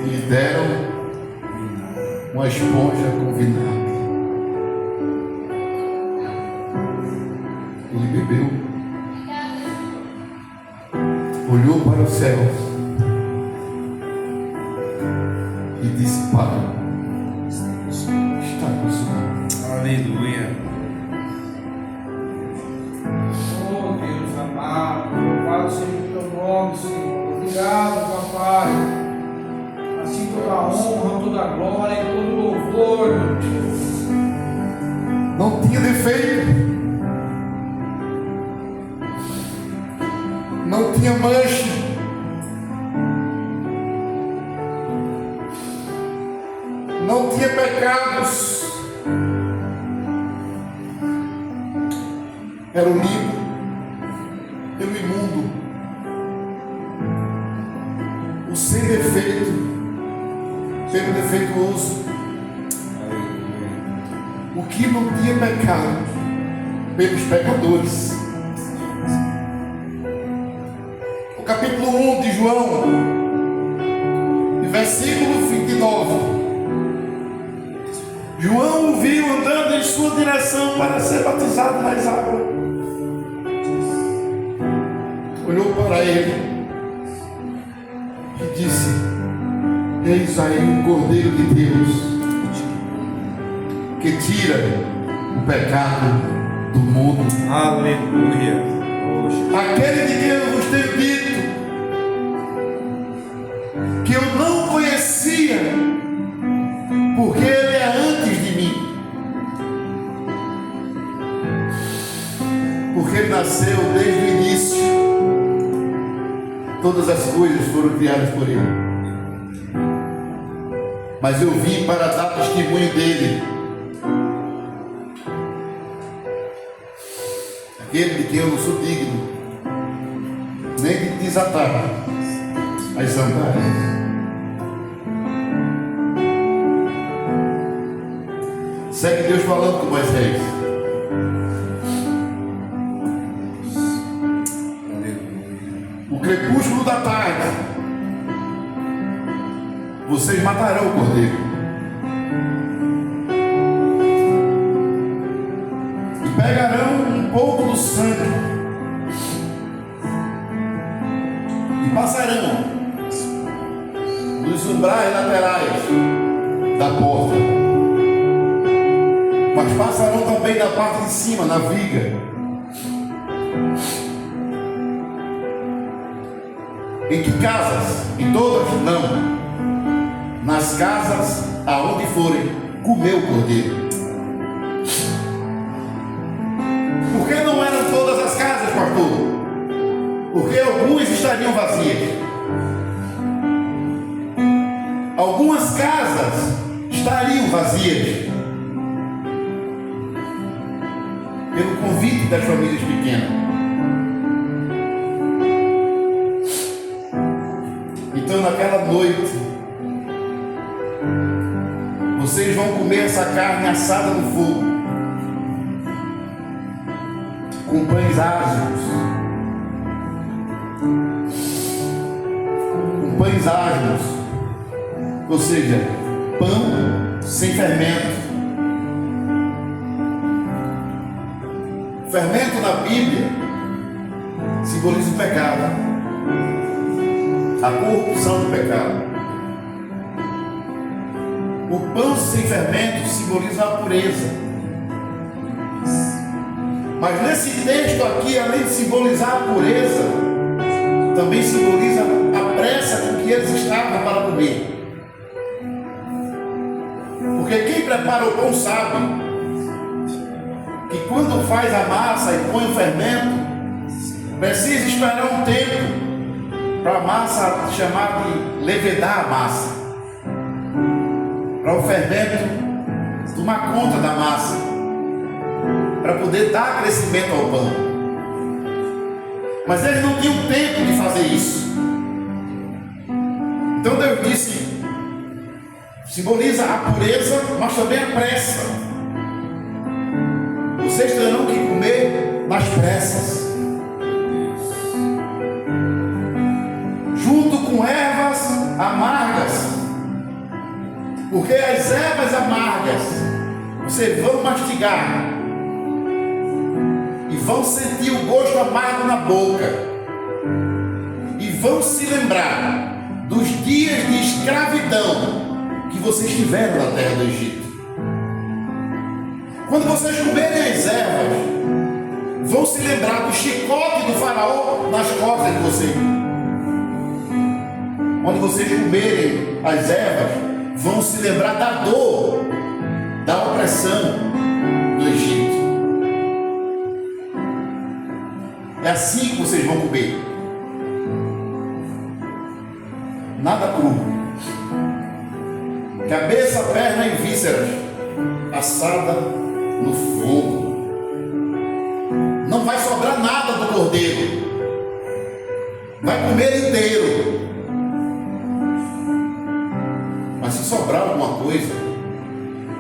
C: E lhe deram uma esponja com vinagre. Ele bebeu, olhou para o céu e disse: Pai, está consumado.
B: Aleluia.
E: Oh Deus amado, louvado seja o teu nome, Senhor. Obrigado, papai. Assim toda a honra, toda a glória e todo o louvor, meu Deus.
C: Não tinha defeito, não tinha mancha, não tinha pecados, era o limpo pelo imundo, o sem defeito pelo defeituoso, o que não tinha pecado pelos pecadores. O capítulo 1 de João, versículo 29. João o viu andando em sua direção para ser batizado nas águas. olhou para ele e disse: eis aí o Cordeiro de Deus que tira o pecado do mundo.
B: Aleluia.
C: Aquele de quem eu vos tenho dito que eu não conhecia, porque ele é antes de mim, porque ele nasceu desde o início, todas as coisas foram criadas por ele, mas eu vim para dar testemunho dele. Aquele de quem eu não sou digno nem de desatar as sandálias. Segue Deus falando com Moisés. O crepúsculo da tarde, vocês matarão o cordeiro e pegarão um pouco do sangue e passarão nos umbrais laterais da porta, mas passarão também na parte de cima, na viga, em que casas? Em todas? Não. Nas casas aonde forem comer o cordeiro. Por que não eram todas as casas, pastor? Porque algumas estariam vazias. Algumas casas estariam vazias pelo convite das famílias pequenas. Então naquela noite vocês vão comer essa carne assada no fogo, com pães ázimos, ou seja, pão sem fermento. Fermento na Bíblia simboliza o pecado, a corrupção do pecado. O pão sem fermento simboliza a pureza. Mas nesse texto aqui, além de simbolizar a pureza, também simboliza a pressa com que eles estavam para comer. Porque quem prepara o pão sabe que quando faz a massa e põe o fermento, precisa esperar um tempo para a massa, chamar de levedar a massa, para o fermento tomar conta da massa, para poder dar crescimento ao pão. Mas eles não tinham tempo de fazer isso. Então Deus disse, simboliza a pureza, mas também a pressa. Vocês terão que comer nas pressas, junto com ervas amargas, porque as ervas amargas vocês vão mastigar e vão sentir o gosto amargo na boca e vão se lembrar dos dias de escravidão que vocês tiveram na terra do Egito. Quando vocês comerem as ervas, vão se lembrar do chicote do faraó nas costas de vocês. Quando vocês comerem as ervas, vão se lembrar da dor, da opressão do Egito. É assim que vocês vão comer. Nada cru. Cabeça, perna e vísceras assada no fogo. Não vai sobrar nada do cordeiro. Vai comer inteiro. Mas se sobrar alguma coisa,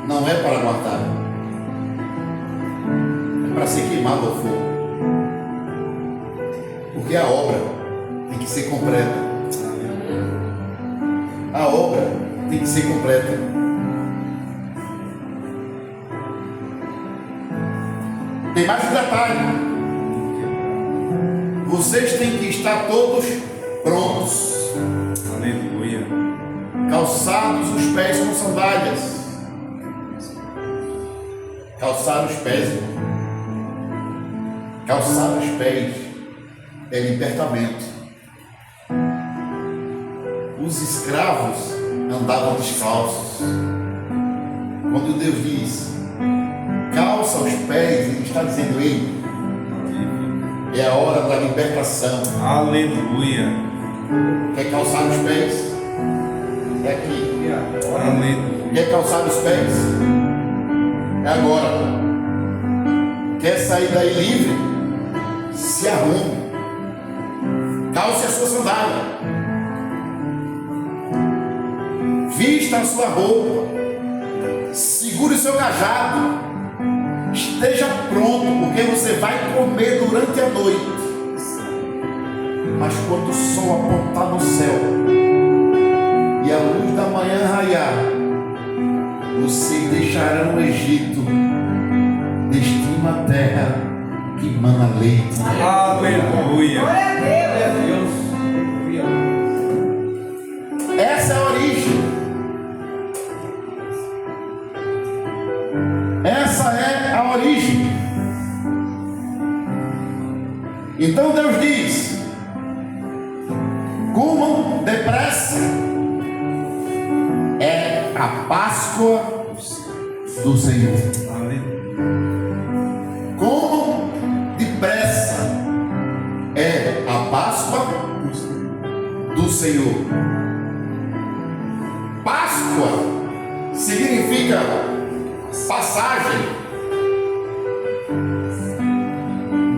C: não é para guardar, é para ser queimado ao fogo. Porque a obra tem que ser completa. A obra tem que ser completa. Tem mais um detalhe. vocês têm que estar todos prontos,
B: Aleluia.
C: calçados os pés com sandálias. Calçar os pés, calçar os pés é libertamento. Os escravos andavam descalços. Quando Deus diz calça os pés, Ele está dizendo: ei, é a hora da libertação.
B: Aleluia.
C: Quer calçar os pés? É aqui.
B: Aleluia.
C: Quer calçar os pés? É agora. Quer sair daí livre? Se arrume. Calce a sua sandália. Vista a sua roupa. Segure o seu cajado. Esteja pronto, porque você vai comer durante a noite. Mas quando o sol apontar no céu e a luz da manhã raiar, vocês deixarão o Egito, destino à terra que mana leite.
B: Aleluia.
D: Glória a Deus.
C: Essa é a origem. Essa é a origem. Então Deus diz: comam depressa. É a Páscoa do Senhor.
B: Aleluia.
C: Comam depressa. É a Páscoa do Senhor. Páscoa significa passagem,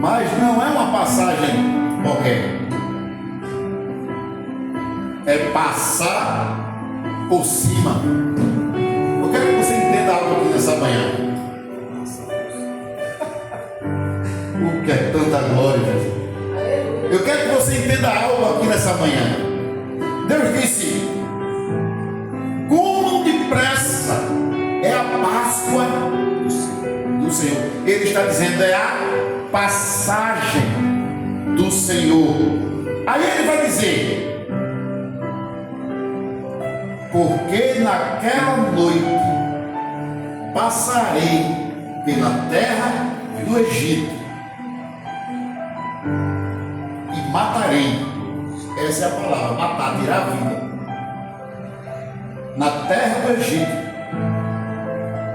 C: mas não é uma passagem qualquer. É passar por cima. Eu quero que você entenda algo aqui nessa manhã. O que é tanta glória, Jesus. Eu quero que você entenda algo aqui nessa manhã. Deus disse: comam depressa. É a Páscoa do Senhor. Ele está dizendo: é a passagem do Senhor. Aí ele vai dizer: porque naquela noite passarei pela terra do Egito e matarei. Essa é a palavra: matar, tirar a vida. Na terra do Egito,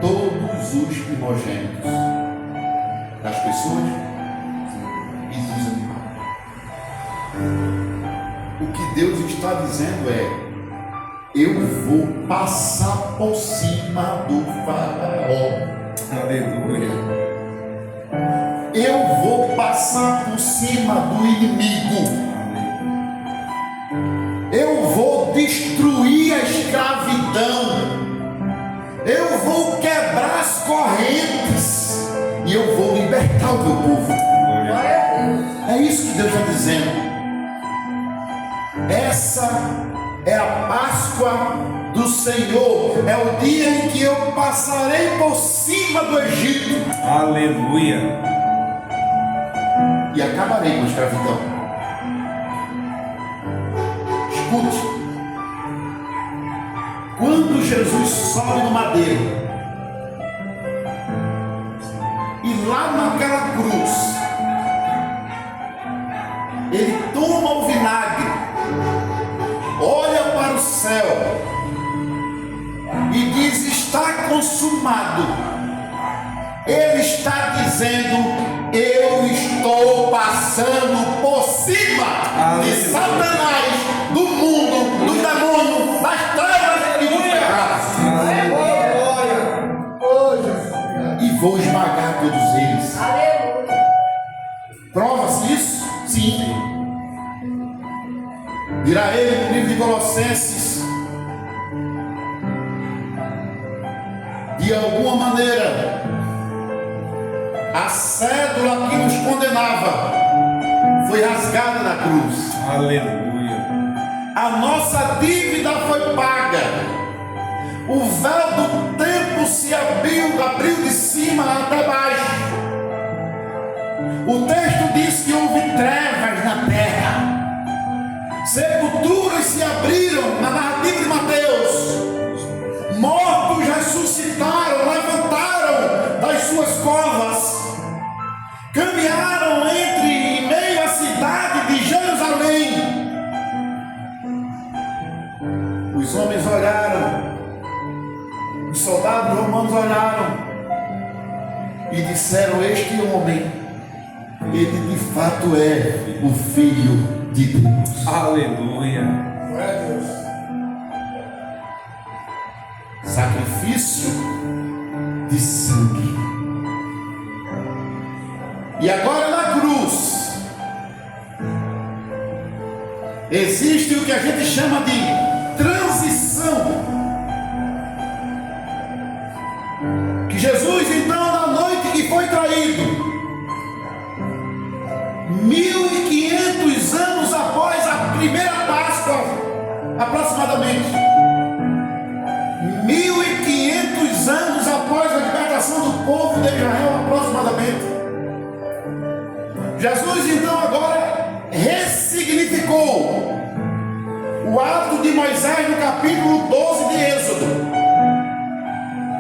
C: todos os primogênitos das pessoas e dos animais. O que Deus está dizendo é: eu vou passar por cima do faraó.
B: Aleluia.
C: Eu vou passar por cima do inimigo. Eu vou destruir a escravidão. Eu vou quebrar as correntes e eu vou libertar o meu povo.
D: Glória a Deus.
C: É isso que Deus está dizendo. Essa é a Páscoa do Senhor. É o dia em que eu passarei por cima do Egito
B: Aleluia.
C: e acabarei com a escravidão. Escute. Quando Jesus sobe no madeiro e lá naquela cruz ele toma o vinagre, olha para o céu e diz: está consumado. Ele está dizendo: eu estou passando por cima de Satanás, do mundo, do demônio, das trevas e dos pecados. E vou esmagar todos eles.
D: Aleluia.
C: Prova-se isso? Sim. Dirá ele no livro de Colossenses: de alguma maneira, a cédula que nos condenava foi rasgada na cruz.
B: Aleluia.
C: A nossa dívida foi paga. O véu do tempo se abriu de cima até baixo. O texto diz que houve trevas na ele de fato é o Filho de Deus.
B: Aleluia.
C: Sacrifício de sangue. E agora na cruz existe o que a gente chama de transição. Que Jesus, então, na noite que foi traído, 1500 anos após a primeira Páscoa, aproximadamente 1500 anos após a libertação do povo de Israel, aproximadamente, Jesus então agora ressignificou o ato de Moisés no capítulo 12 de Êxodo,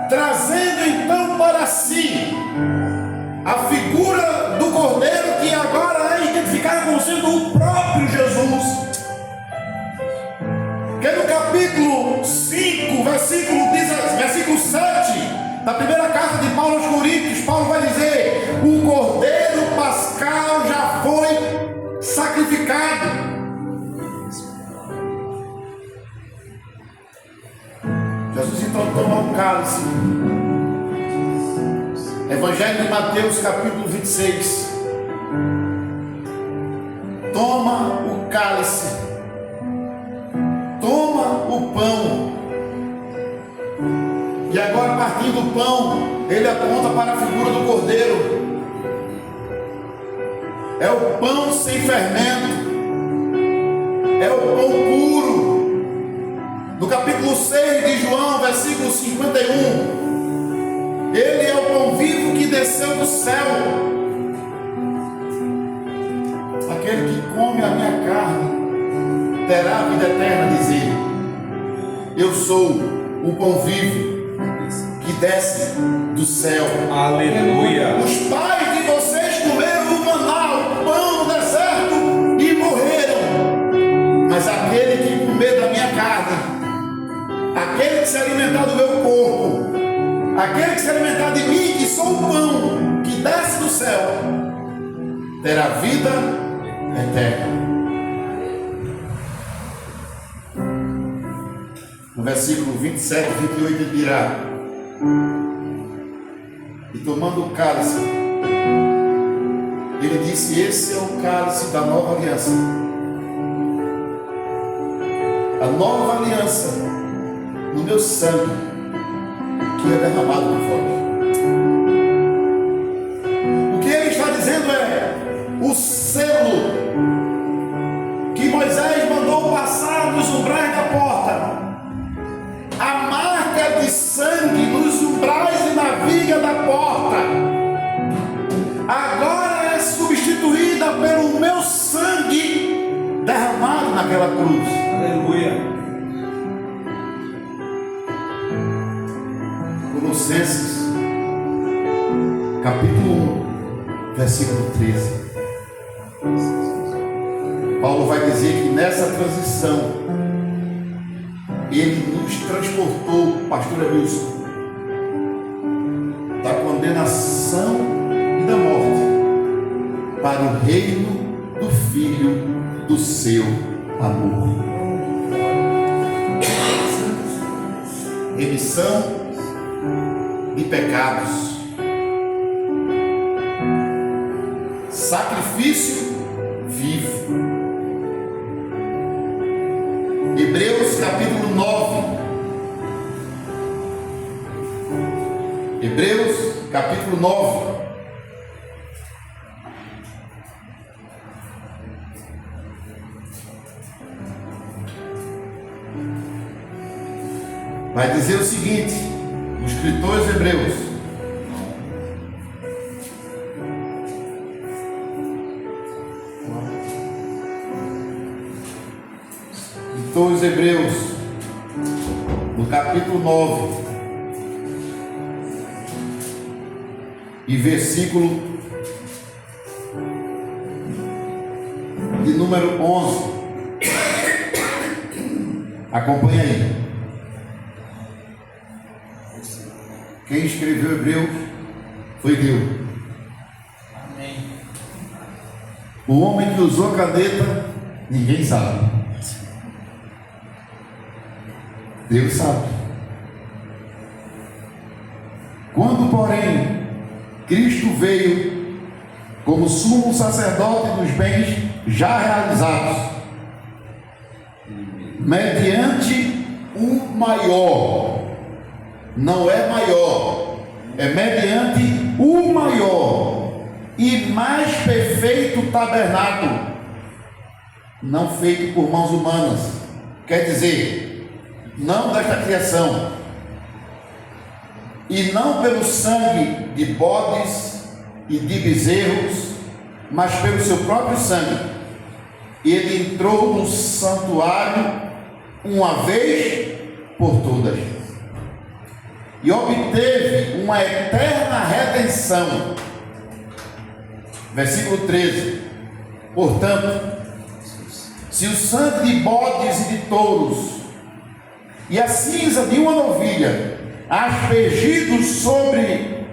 C: trazendo então para si a figura do Cordeiro, que agora é identificada como sendo o próprio Jesus. Que no capítulo 5, versículo 7 da primeira carta de Paulo aos Coríntios, Paulo vai dizer: o Cordeiro Pascal já foi sacrificado. Jesus então toma um cálice. Evangelho de Mateus, capítulo 26. Toma o cálice, toma o pão, e agora, partindo do pão, ele aponta para a figura do Cordeiro. É o pão sem fermento, é o pão puro. No capítulo 6 de João, versículo 51, ele é o pão vivo que desceu do céu. Aquele que come a minha carne terá a vida eterna, diz ele. Eu sou o pão vivo que desce do céu.
B: Aleluia.
C: Os pais de vocês comeram o maná, o pão no deserto, e morreram. Mas aquele que comer da minha carne, aquele que se alimentar do meu corpo, aquele que se alimentar de mim, que sou o pão que desce do céu, terá vida eterna. No versículo 27 e 28 ele dirá: e tomando o cálice, ele disse: esse é o cálice da nova aliança. A nova aliança no meu sangue, que é derramado por vós. O que ele está dizendo é o selo que Moisés mandou passar nos umbrais da porta. A marca de sangue nos umbrais e na viga da porta agora é substituída pelo meu sangue derramado naquela cruz.
B: Aleluia.
C: Colossenses capítulo 1, versículo 13. Paulo vai dizer que nessa transição ele nos transportou, pastor Wilson, da condenação e da morte para o reino do Filho do seu amor. Remissão de pecados, sacrifício vivo. Hebreus capítulo 9. Hebreus capítulo 9. Vai dizer o seguinte, o escritor aos Hebreus: os Hebreus, no capítulo 9 e versículo de número 11. Acompanha aí. Quem escreveu Hebreus foi Deus.
E: Amém.
C: O homem que usou a caneta, ninguém sabe. Deus sabe. Quando, porém, Cristo veio como sumo sacerdote dos bens já realizados, mediante o maior, não é maior, é mediante o maior e mais perfeito tabernáculo, não feito por mãos humanas, quer dizer, não desta criação, e não pelo sangue de bodes e de bezerros, mas pelo seu próprio sangue. Ele entrou no santuário uma vez por todas e obteve uma eterna redenção. Versículo 13. Portanto, se o sangue de bodes e de touros e a cinza de uma novilha aspergidos sobre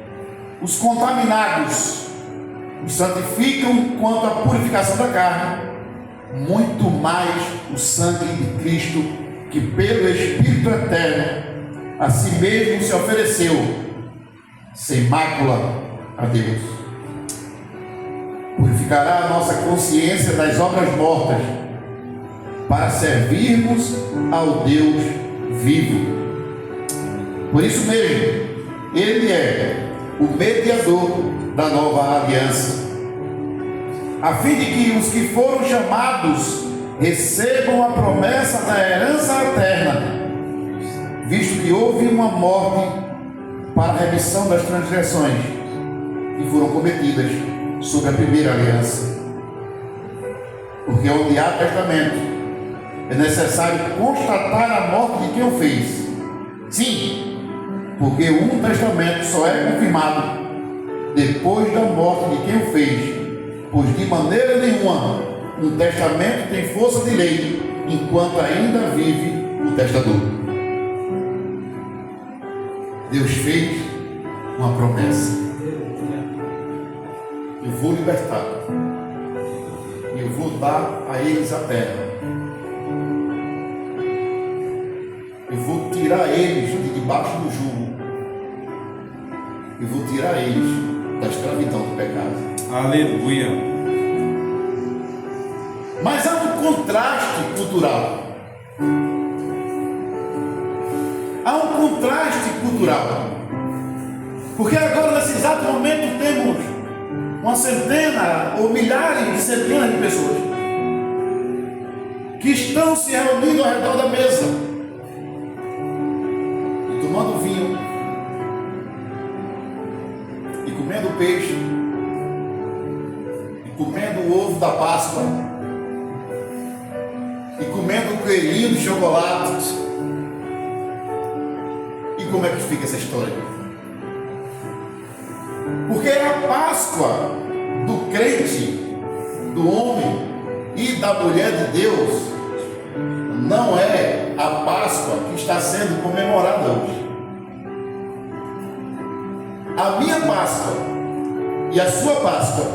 C: os contaminados os santificam quanto à purificação da carne, muito mais o sangue de Cristo, que pelo Espírito eterno a si mesmo se ofereceu sem mácula a Deus, purificará a nossa consciência das obras mortas para servirmos ao Deus vivo. Por isso mesmo, Ele é o mediador da nova aliança, a fim de que os que foram chamados recebam a promessa da herança eterna, visto que houve uma morte para a remissão das transgressões que foram cometidas sob a primeira aliança. Porque onde há testamento, é necessário constatar a morte de quem o fez. Sim, porque um testamento só é confirmado depois da morte de quem o fez, pois de maneira nenhuma um testamento tem força de lei enquanto ainda vive o testador. Deus fez uma promessa: eu vou libertar, eu vou dar a eles a terra, eu vou tirar eles de debaixo do jugo, eu vou tirar eles da escravidão do pecado.
B: Aleluia.
C: Mas há um contraste cultural. Há um contraste cultural. Porque agora, nesse exato momento, temos uma centena ou milhares de centenas de pessoas que estão se reunindo ao redor da mesa e tomando vinho e comendo peixe e comendo o ovo da Páscoa e comendo o coelhinho de chocolate. E como é que fica essa história? Porque a Páscoa do crente, do homem e da mulher de Deus não é a Páscoa que está sendo comemorada hoje. A minha Páscoa e a sua Páscoa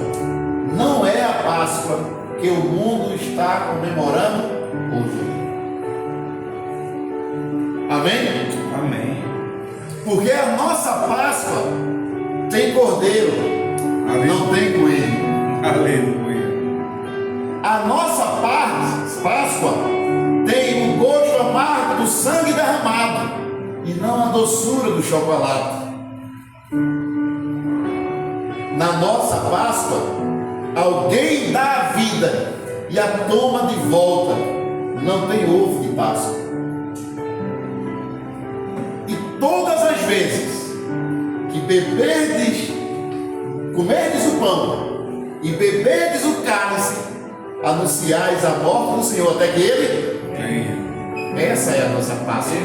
C: não é a Páscoa que o mundo está comemorando hoje. Amém?
B: Amém.
C: Porque a nossa Páscoa tem cordeiro, não tem coelho.
B: Aleluia.
C: A nossa Páscoa tem o gosto amargo do sangue derramado e não a doçura do chocolate. Na nossa Páscoa, alguém dá a vida e a toma de volta. Não tem ovo de Páscoa. E todas as vezes que comerdes o pão e beberdes o cálice, anunciais a morte do Senhor até que Ele venha. Essa é a nossa Páscoa.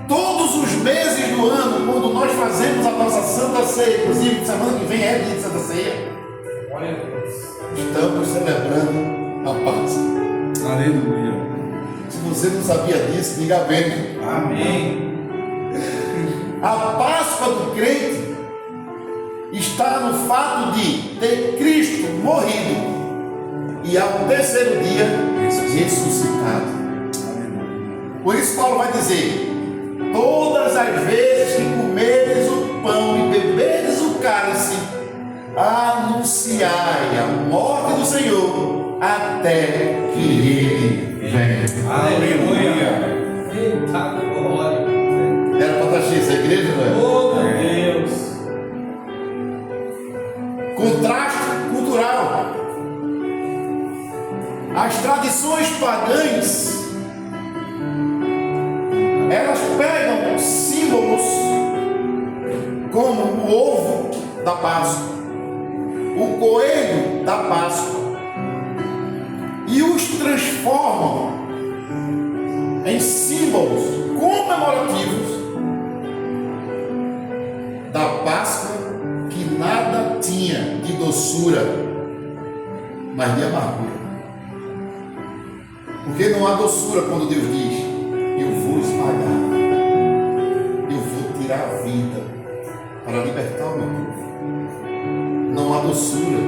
C: Todos os meses do ano, quando nós fazemos a nossa Santa Ceia, inclusive semana que vem é dia de Santa Ceia, estamos celebrando a Páscoa.
B: Aleluia.
C: Se você não sabia disso, diga amém.
B: Amém.
C: A Páscoa do crente está no fato de ter Cristo morrido e ao terceiro dia ressuscitado. Por isso Paulo vai dizer: todas as vezes que comeres o pão e beberes o cálice, anunciai a morte do Senhor até que Ele venha.
B: Aleluia.
D: Eita glória.
C: Era para estar cheia essa igreja, não é?
D: Oh, meu Deus.
C: Contraste cultural. As tradições pagãs, elas pegam símbolos como o ovo da Páscoa, o coelho da Páscoa, e os transformam em símbolos comemorativos da Páscoa, que nada tinha de doçura, mas de amargura. Porque não há doçura quando Deus diz: eu vou esmagar, eu vou tirar a vida para libertar o meu povo. Não há doçura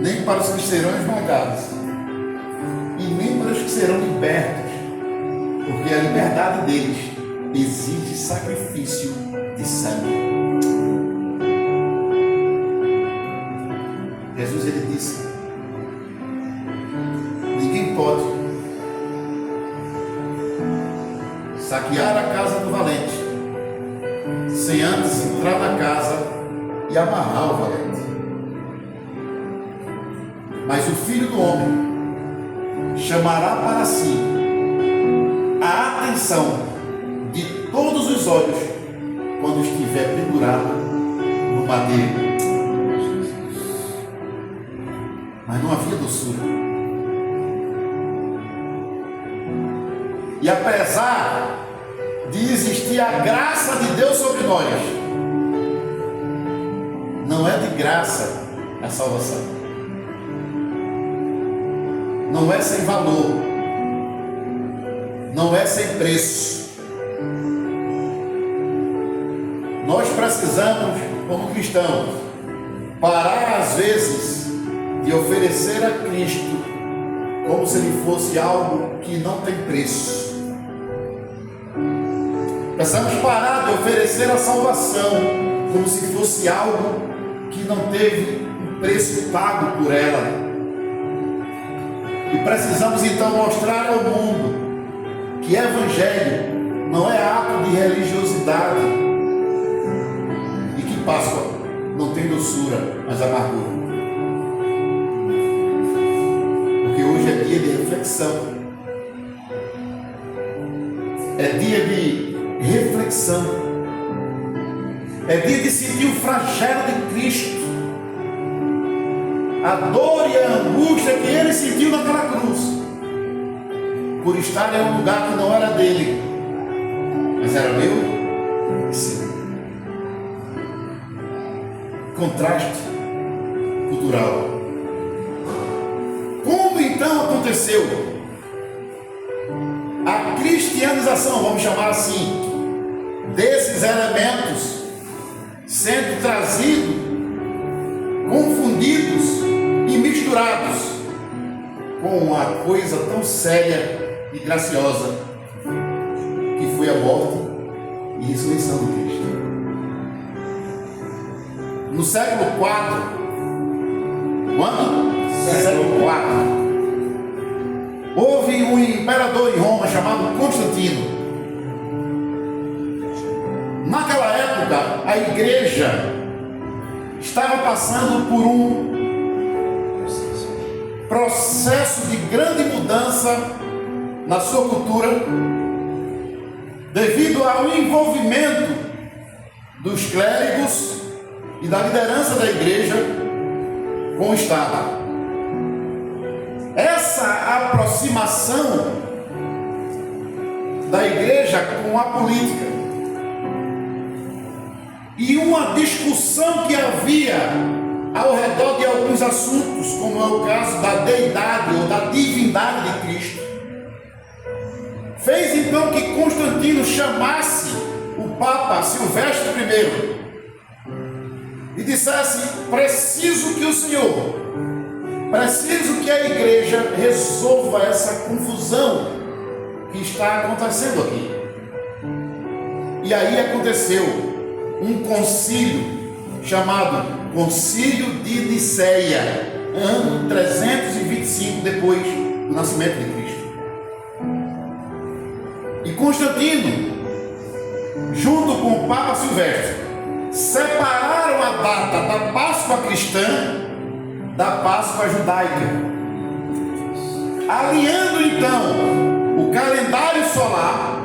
C: nem para os que serão esmagados e nem para os que serão libertos, porque a liberdade deles exige sacrifício de sangue. Jesus, ele disse: ninguém pode saquear a casa do valente sem antes entrar na casa e amarrar o valente. Mas o Filho do Homem chamará para si a atenção de todos os olhos quando estiver pendurado no madeiro. Mas não havia doçura. E apesar de existir a graça de Deus sobre nós, não é de graça a salvação. Não é sem valor. Não é sem preço. Nós precisamos, como cristãos, parar às vezes de oferecer a Cristo como se ele fosse algo que não tem preço. Precisamos parar de oferecer a salvação como se fosse algo que não teve um preço pago por ela. E precisamos então mostrar ao mundo que evangelho não é ato de religiosidade e que Páscoa não tem doçura, mas amargura. Porque hoje é dia de reflexão. É dia de reflexão. É dia de sentir o flagelo de Cristo, a dor e a angústia que ele sentiu naquela cruz, por estar em um lugar que não era dele, mas era meu. Sim. Contraste cultural. Como então aconteceu a cristianização, vamos chamar assim, desses elementos sendo trazidos, confundidos e misturados com uma coisa tão séria e graciosa que foi a morte e ressurreição de Cristo? No século IV, século IV, houve um imperador em Roma chamado Constantino. Naquela época, a igreja estava passando por um processo de grande mudança na sua cultura, devido ao envolvimento dos clérigos e da liderança da igreja com o Estado. Essa aproximação da igreja com a política e uma discussão que havia ao redor de alguns assuntos, como é o caso da deidade ou da divindade de Cristo, fez então que Constantino chamasse o Papa Silvestre I e dissesse: preciso que o Senhor Preciso que a igreja resolva essa confusão que está acontecendo aqui. E aí aconteceu um concílio chamado Concílio de Niceia, ano 325 depois do nascimento de Cristo. E Constantino, junto com o Papa Silvestre, separaram a data da Páscoa cristã da Páscoa judaica, alinhando então o calendário solar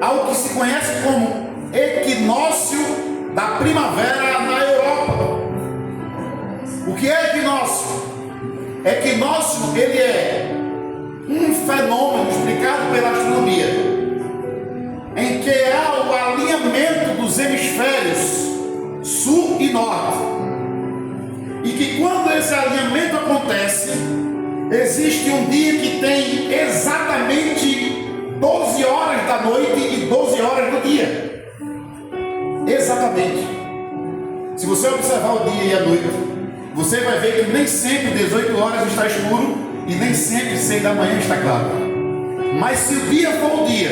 C: ao que se conhece como equinócio da primavera na Europa. O que é equinócio? Equinócio, ele é um fenômeno explicado pela astronomia, em que há o alinhamento dos hemisférios sul e norte, e que quando esse alinhamento acontece, existe um dia que tem exatamente 12 horas da noite e 12 horas do dia. Exatamente. Se você observar o dia e a noite, você vai ver que nem sempre 18 horas está escuro e nem sempre 6 da manhã está claro. Mas se o dia for o dia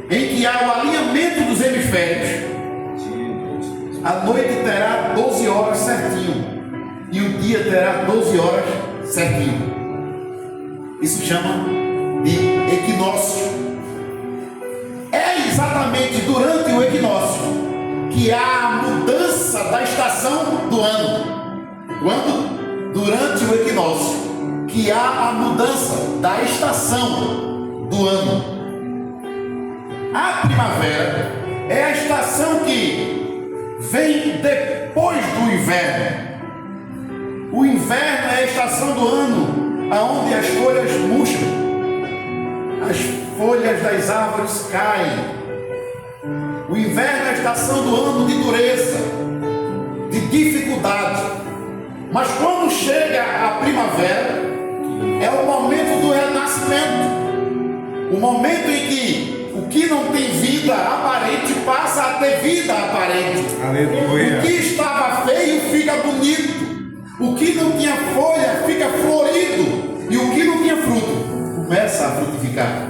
C: em que há o alinhamento dos hemisférios, a noite terá 12 horas certinho e o dia terá 12 horas certinho. Isso chama de equinócio. É exatamente durante o equinócio que há a mudança da estação do ano. Quando? Durante o equinócio que há a mudança da estação do ano. A primavera é a estação que vem depois do inverno. O inverno é a estação do ano onde as folhas murcham, as folhas das árvores caem. O inverno é a estação do ano de dureza, de dificuldade. Mas quando chega a primavera, é o momento do renascimento, o momento em que o que não tem vida aparente passa a ter vida aparente.
B: Aleluia.
C: O que estava feio fica bonito. O que não tinha folha fica florido. E o que não tinha fruto começa a frutificar.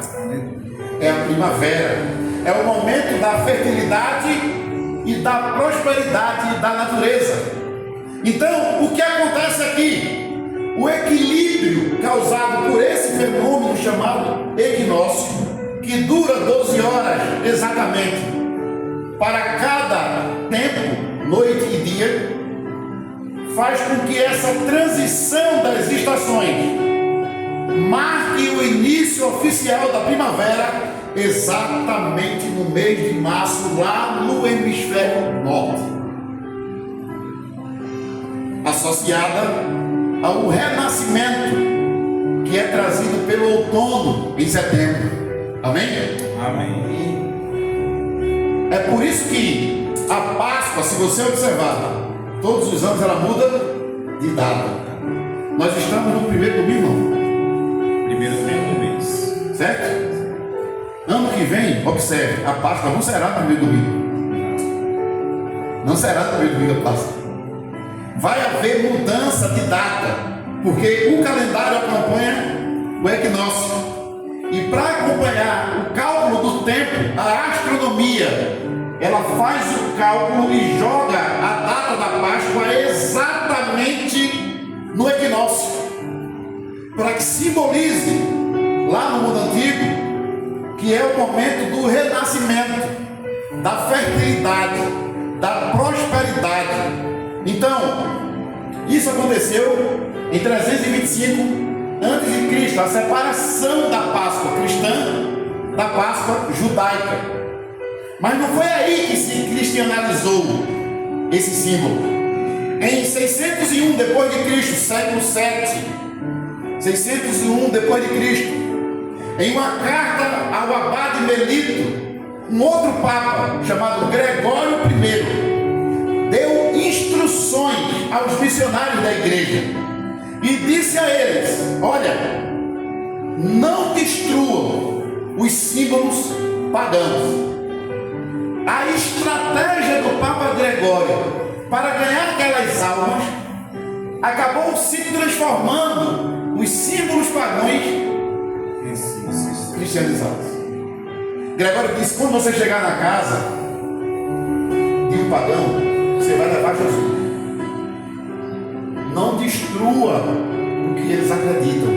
C: É a primavera. É o momento da fertilidade e da prosperidade da natureza. Então, o que acontece aqui? O equilíbrio causado por esse fenômeno chamado equinócio, que dura 12 horas exatamente para cada tempo, noite e dia, faz com que essa transição das estações marque o início oficial da primavera exatamente no mês de março, lá no hemisfério norte, associada ao renascimento que é trazido pelo outono em setembro. Amém?
B: Amém.
C: É por isso que a Páscoa, se você observar, todos os anos ela muda de data. Nós estamos no primeiro domingo,
B: Primeiro tempo do mês.
C: certo? Ano que vem, observe, a Páscoa não será no primeiro domingo. Não será no primeiro domingo a Páscoa. Vai haver mudança de data, porque o calendário acompanha o equinócio. E para acompanhar o cálculo do tempo, a astronomia, ela faz o cálculo e joga a data da Páscoa exatamente no equinócio, para que simbolize lá no mundo antigo que é o momento do renascimento, da fertilidade, da prosperidade. Então, isso aconteceu em 325 a.C., a separação da Páscoa cristã da Páscoa judaica. Mas não foi aí que se cristianizou esse símbolo. Em 601 depois de Cristo, século 7, 601 depois de Cristo, em uma carta ao abade Melito, um outro papa chamado Gregório I deu instruções aos missionários da igreja e disse a eles: olha, não destruam os símbolos pagãos. A estratégia do Papa Gregório para ganhar aquelas almas acabou se transformando os símbolos pagãos cristianizados. Gregório disse: quando você chegar na casa de um pagão, você vai levar Jesus. Não destrua o que eles acreditam.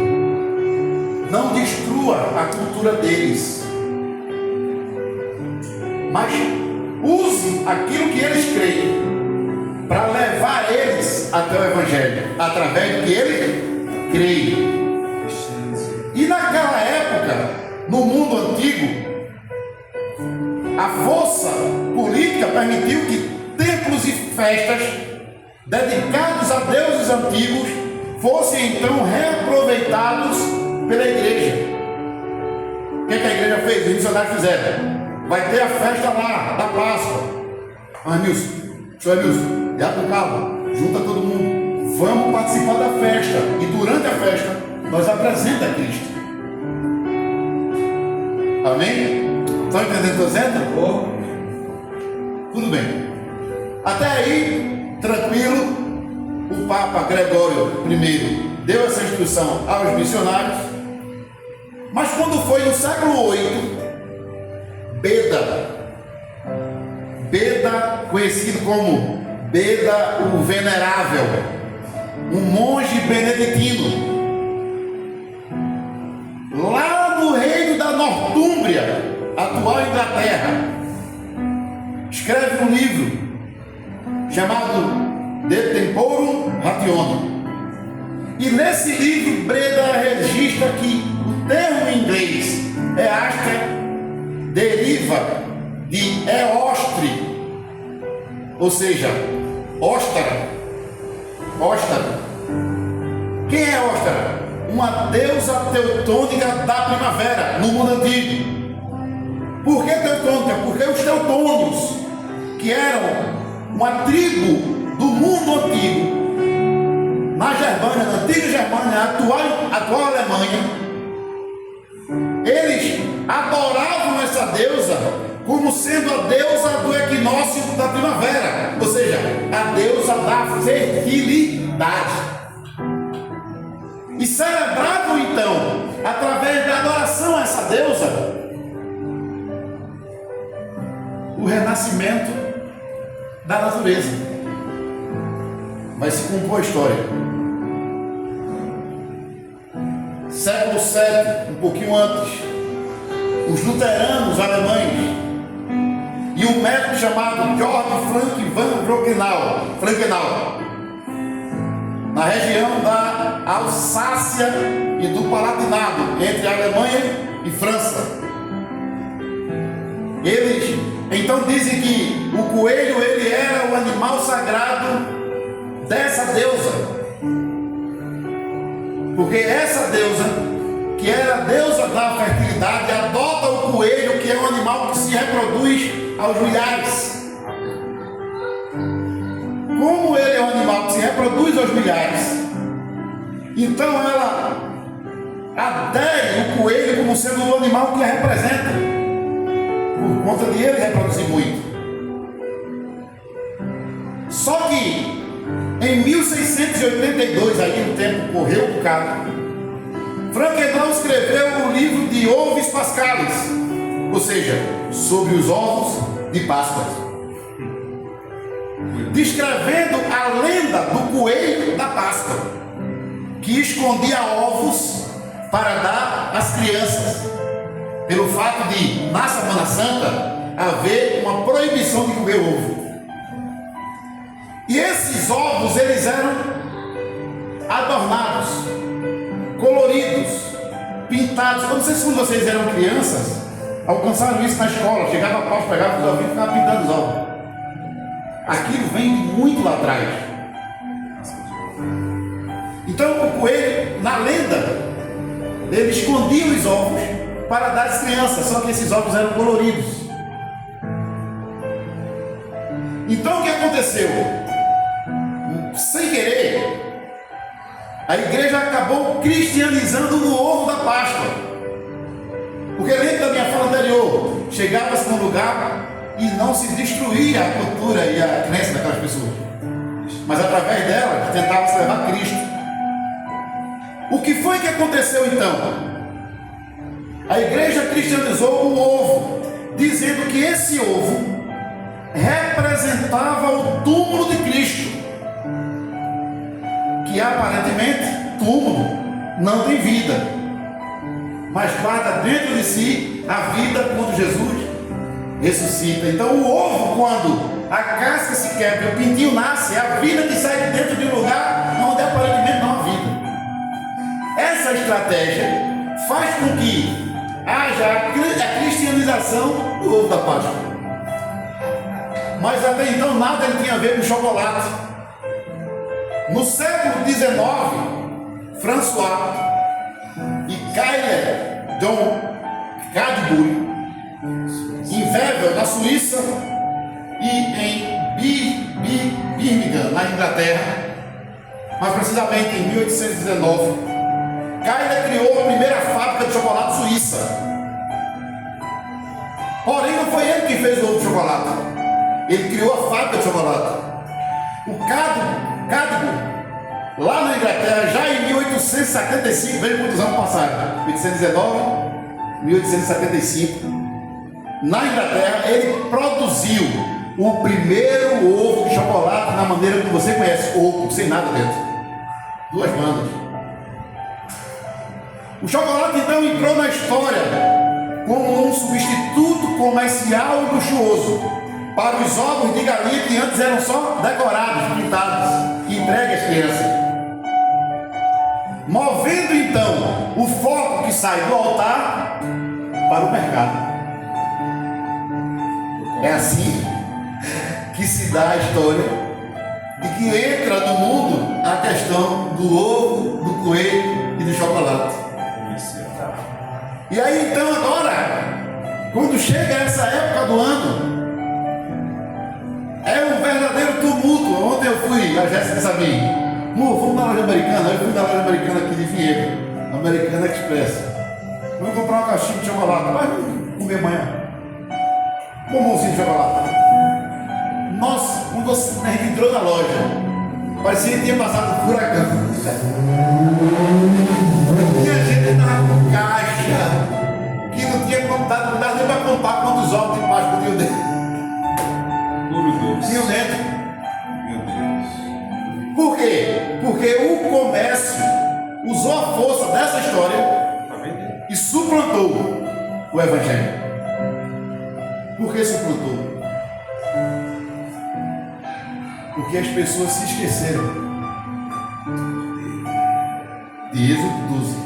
C: Não destrua a cultura deles. Mas use aquilo que eles creem para levar eles até o Evangelho, através do que eles creem. E naquela época, no mundo antigo, a força política permitiu que templos e festas dedicados a deuses antigos fossem então reaproveitados pela igreja. O que a igreja fez? Os missionários fizeram. Vai ter a festa lá, da Páscoa. Senhor Emilson, já do carro, junta todo mundo. Vamos participar da festa. E durante a festa, nós apresentamos a Cristo. Amém? Estão entendendo o que eu estou dizendo? Tudo bem. Até aí, tranquilo, o Papa Gregório I deu essa instrução aos missionários. Mas quando foi no século VIII, Beda, conhecido como Beda o Venerável, um monge beneditino, lá no reino da Nortúmbria, atual Inglaterra, escreve um livro chamado De Temporum Rationum. E nesse livro Beda registra que o termo em inglês Easter deriva de Eostre, ou seja, Óstara. Quem é Óstara? Uma deusa teutônica da primavera no mundo antigo. Por que teutônica? Porque os teutônios, que eram uma tribo do mundo antigo, na Germânia, na antiga Germânia, atual Alemanha, eles adoravam essa deusa como sendo a deusa do equinócio da primavera, ou seja, a deusa da fertilidade. E celebravam então, através da adoração a essa deusa, o renascimento da natureza. Vai se compor a história. Século VII, um pouquinho antes, os luteranos alemães e um médico chamado Georg Frank van Frankenau, na região da Alsácia e do Palatinado, entre a Alemanha e França. Eles então dizem que o coelho ele era o animal sagrado dessa deusa, porque essa deusa, que era a deusa da fertilidade, adota o coelho, que é um animal que se reproduz aos milhares. Como ele é um animal que se reproduz aos milhares, então ela adere o coelho como sendo o animal que a representa, por conta de ele reproduzir muito. Só que em 1682, aí o tempo correu um bocado, Frankenau escreveu o livro de Ovis Pascalis, ou seja, sobre os ovos de Páscoa, descrevendo a lenda do coelho da Páscoa, que escondia ovos para dar às crianças, pelo fato de, na Semana Santa, haver uma proibição de comer ovo. E esses ovos, eles eram adornados, coloridos, pintados. Eu não sei se quando vocês eram crianças, alcançaram isso na escola. Chegava a pau, pegava os ovinhos e ficava pintando os ovos. Aquilo vem de muito lá atrás. Então o coelho, na lenda, ele escondia os ovos para dar às crianças, só que esses ovos eram coloridos. Então o que aconteceu? Sem querer, a igreja acabou cristianizando no ovo da Páscoa. Porque lembra da minha fala anterior, chegava-se num lugar e não se destruía a cultura e a crença daquelas pessoas. mas através dela tentava-se levar Cristo. O que foi que aconteceu então? A igreja cristianizou o ovo, dizendo que esse ovo representava o túmulo de Cristo, que aparentemente túmulo não tem vida, mas guarda dentro de si a vida quando Jesus ressuscita. Então o ovo, quando a casca se quebra e o pintinho nasce, é a vida que sai de dentro de um lugar onde aparentemente não há vida. Essa estratégia faz com que haja a cristianização do ovo da Páscoa. Mas até então nada ele tinha a ver com chocolate. No século XIX, François e Kyler John Cadbury, em Wewel, na Suíça, e em Birmingham, na Inglaterra, mas precisamente em 1819, Kyler criou a primeira fábrica de chocolate suíça. Porém, não foi ele que fez o ovo de chocolate. Ele criou a fábrica de chocolate. O Cadbury, lá na Inglaterra, já em 1875, veja quantos anos passaram, 1819, 1875, na Inglaterra, ele produziu o primeiro ovo de chocolate na maneira que você conhece, ovo, sem nada dentro. 2 bandas. O chocolate então entrou na história como um substituto comercial e luxuoso para os ovos de galinha que antes eram só decorados, pintados e entregues às crianças. Movendo então o foco que sai do altar para o mercado. É assim que se dá a história de que entra no mundo a questão do ovo, do coelho e do chocolate. E aí então agora, quando chega essa época do ano, é um verdadeiro tumulto. Ontem eu fui, a Jéssica sabia, vamos na loja americana. Eu fui na loja americana aqui de Vinhedo, Americana Express. Eu vou comprar uma caixinha de chocolate, mas vamos comer amanhã. Bombonzinho de chocolate. Nossa, quando a gente entrou na loja, parecia que tinha passado um furacão. E a gente estava com caixa que não tinha contado, não dava nem para contar quantos ovos de Páscoa tinham dentro. Tinham dentro.
B: Meu Deus.
C: Por quê? Porque o comércio usou a força dessa história e suplantou o Evangelho. Por que suplantou? Porque as pessoas se esqueceram de Êxodo 12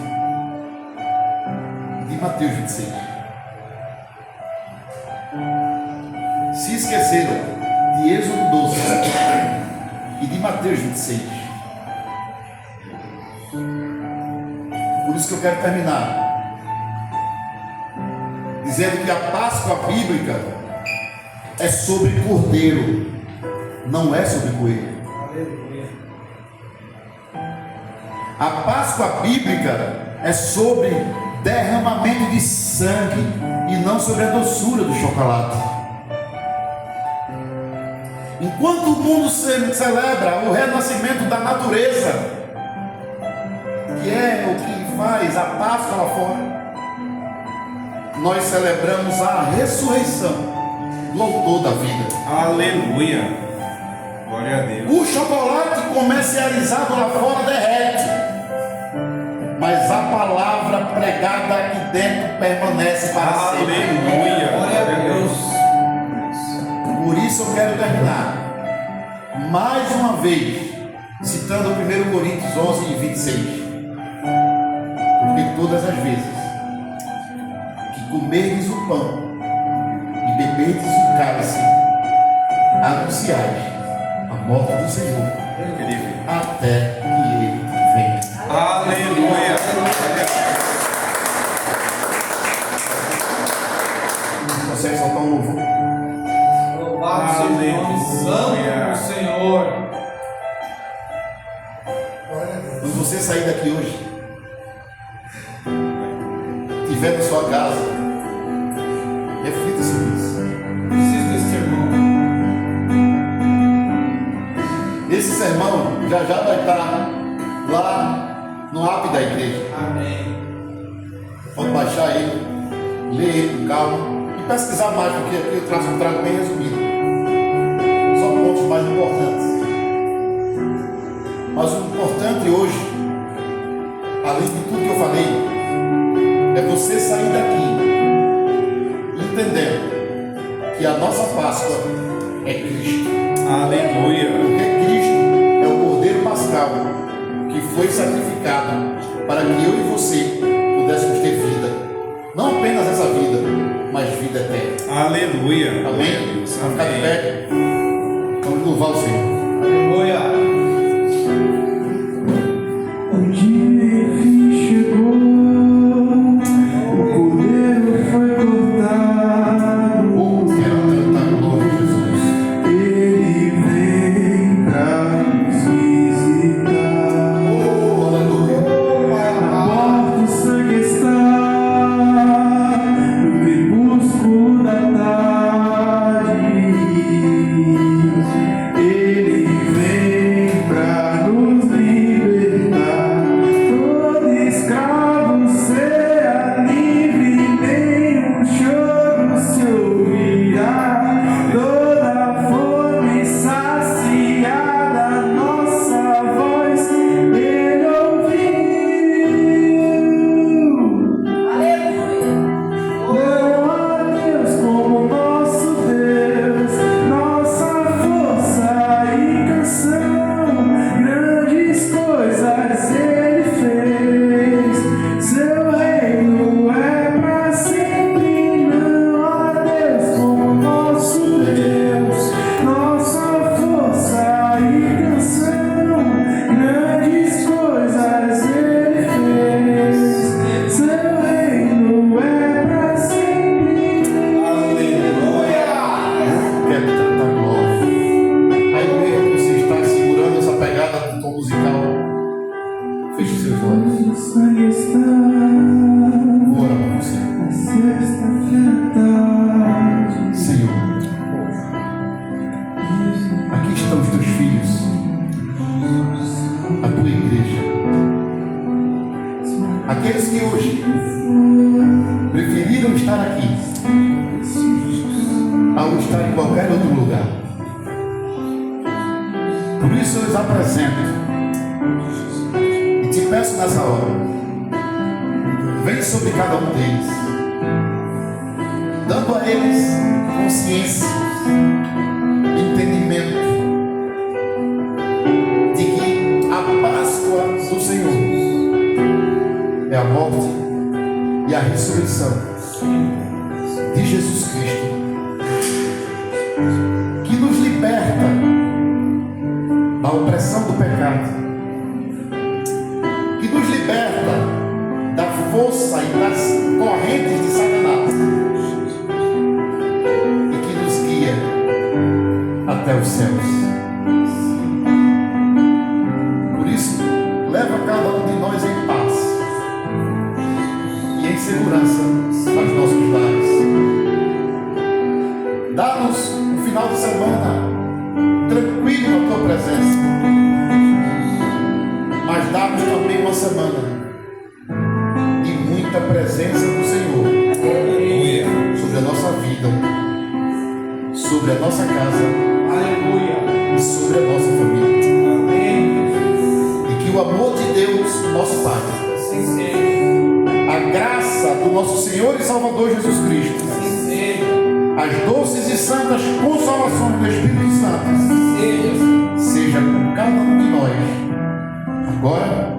C: e de Mateus 26. Se esqueceram de Êxodo 12 e de Mateus 26. Por isso que eu quero terminar dizendo que a Páscoa bíblica é sobre cordeiro, não é sobre coelho. A Páscoa bíblica é sobre derramamento de sangue e não sobre a doçura do chocolate. Enquanto o mundo celebra o renascimento da natureza, que é o que faz a Páscoa lá fora, nós celebramos a ressurreição do autor da vida.
B: Aleluia. Glória a Deus.
C: O chocolate comercializado lá fora derrete, mas a palavra pregada aqui dentro permanece para sempre.
B: Aleluia.
D: Glória a Deus.
C: Por isso eu quero terminar mais uma vez citando 1 Coríntios 11 e 26. Porque todas as vezes que comerdes o pão e beberdes o cálice, anunciais a morte do Senhor até que Ele venha.
B: Aleluia.
C: Você consegue soltar um louvor?
D: Louvado seja o nome santo do Senhor.
C: Quando você sair daqui hoje, estiver na sua casa, reflita sobre isso.
D: Preciso desse irmão.
C: Esse sermão já vai estar lá no app da igreja.
D: Amém.
C: Pode baixar ele, ler ele com calma e pesquisar mais, porque aqui eu trago um trago bem resumido. Só pontos mais importantes. Mas o importante hoje, além de tudo que eu falei, é você sair daqui entendendo que a nossa Páscoa é Cristo.
B: Aleluia.
C: Porque Cristo é o Cordeiro Pascal que foi sacrificado para que eu e você pudéssemos ter vida. Não apenas essa vida, mas vida eterna.
B: Aleluia.
C: Amém? Vamos ficar de pé. Vamos louvar o Senhor.
D: Aleluia.
F: O dia que chegou, o cordeiro foi cortado.
C: Oh, quero cantar a glória de Jesus.
F: Ele vem pra nos visitar.
C: Oh, aleluia.
F: A porta o sangue está no crepúsculo da tarde. Ele vem pra nos libertar. Todo escravo será livre, nenhum choro se ouvirá. Toda fome saciada, nossa voz ele ouviu. Não há Deus como nosso Deus, nossa força e canção. Grandes coisas ele fez, seu reino é para sempre. Não há Deus como nosso Deus, nossa força e canção. Grandes coisas ele fez, seu reino é para sempre.
C: Quero cantar glória. A igreja que você está segurando essa pegada do tom musical, feche seus olhos.
F: O sangue está
C: Vou orar por você.
F: na sexta-feira tarde.
C: Senhor, aqui estão os teus filhos, a tua igreja, aqueles que hoje preferiram estar aqui ao estar em qualquer outro lugar. Por isso eu os apresento e te peço nessa hora, vem sobre cada um deles, dando a eles consciência, entendimento de que a Páscoa do Senhor é a morte e a ressurreição de Jesus Cristo, que nos liberta da opressão do pecado, que nos liberta da força e das correntes de Satanás, e que nos guia até os céus. Por isso, leva cada um de nós em paz e em segurança aos nossos lares. Dá-nos um final de semana tranquilo na tua presença, mas dá-nos também uma semana de muita presença do Senhor sobre a nossa vida, sobre a nossa casa
D: Aleluia.
C: e sobre a nossa família.
D: Amém.
C: E que o amor de Deus, nosso Pai,
D: Assim seja.
C: a graça do nosso Senhor e Salvador Jesus Cristo,
D: Assim seja.
C: as doces e santas consolações do Espírito Santo,
D: Seja.
C: seja com cada um de nós, agora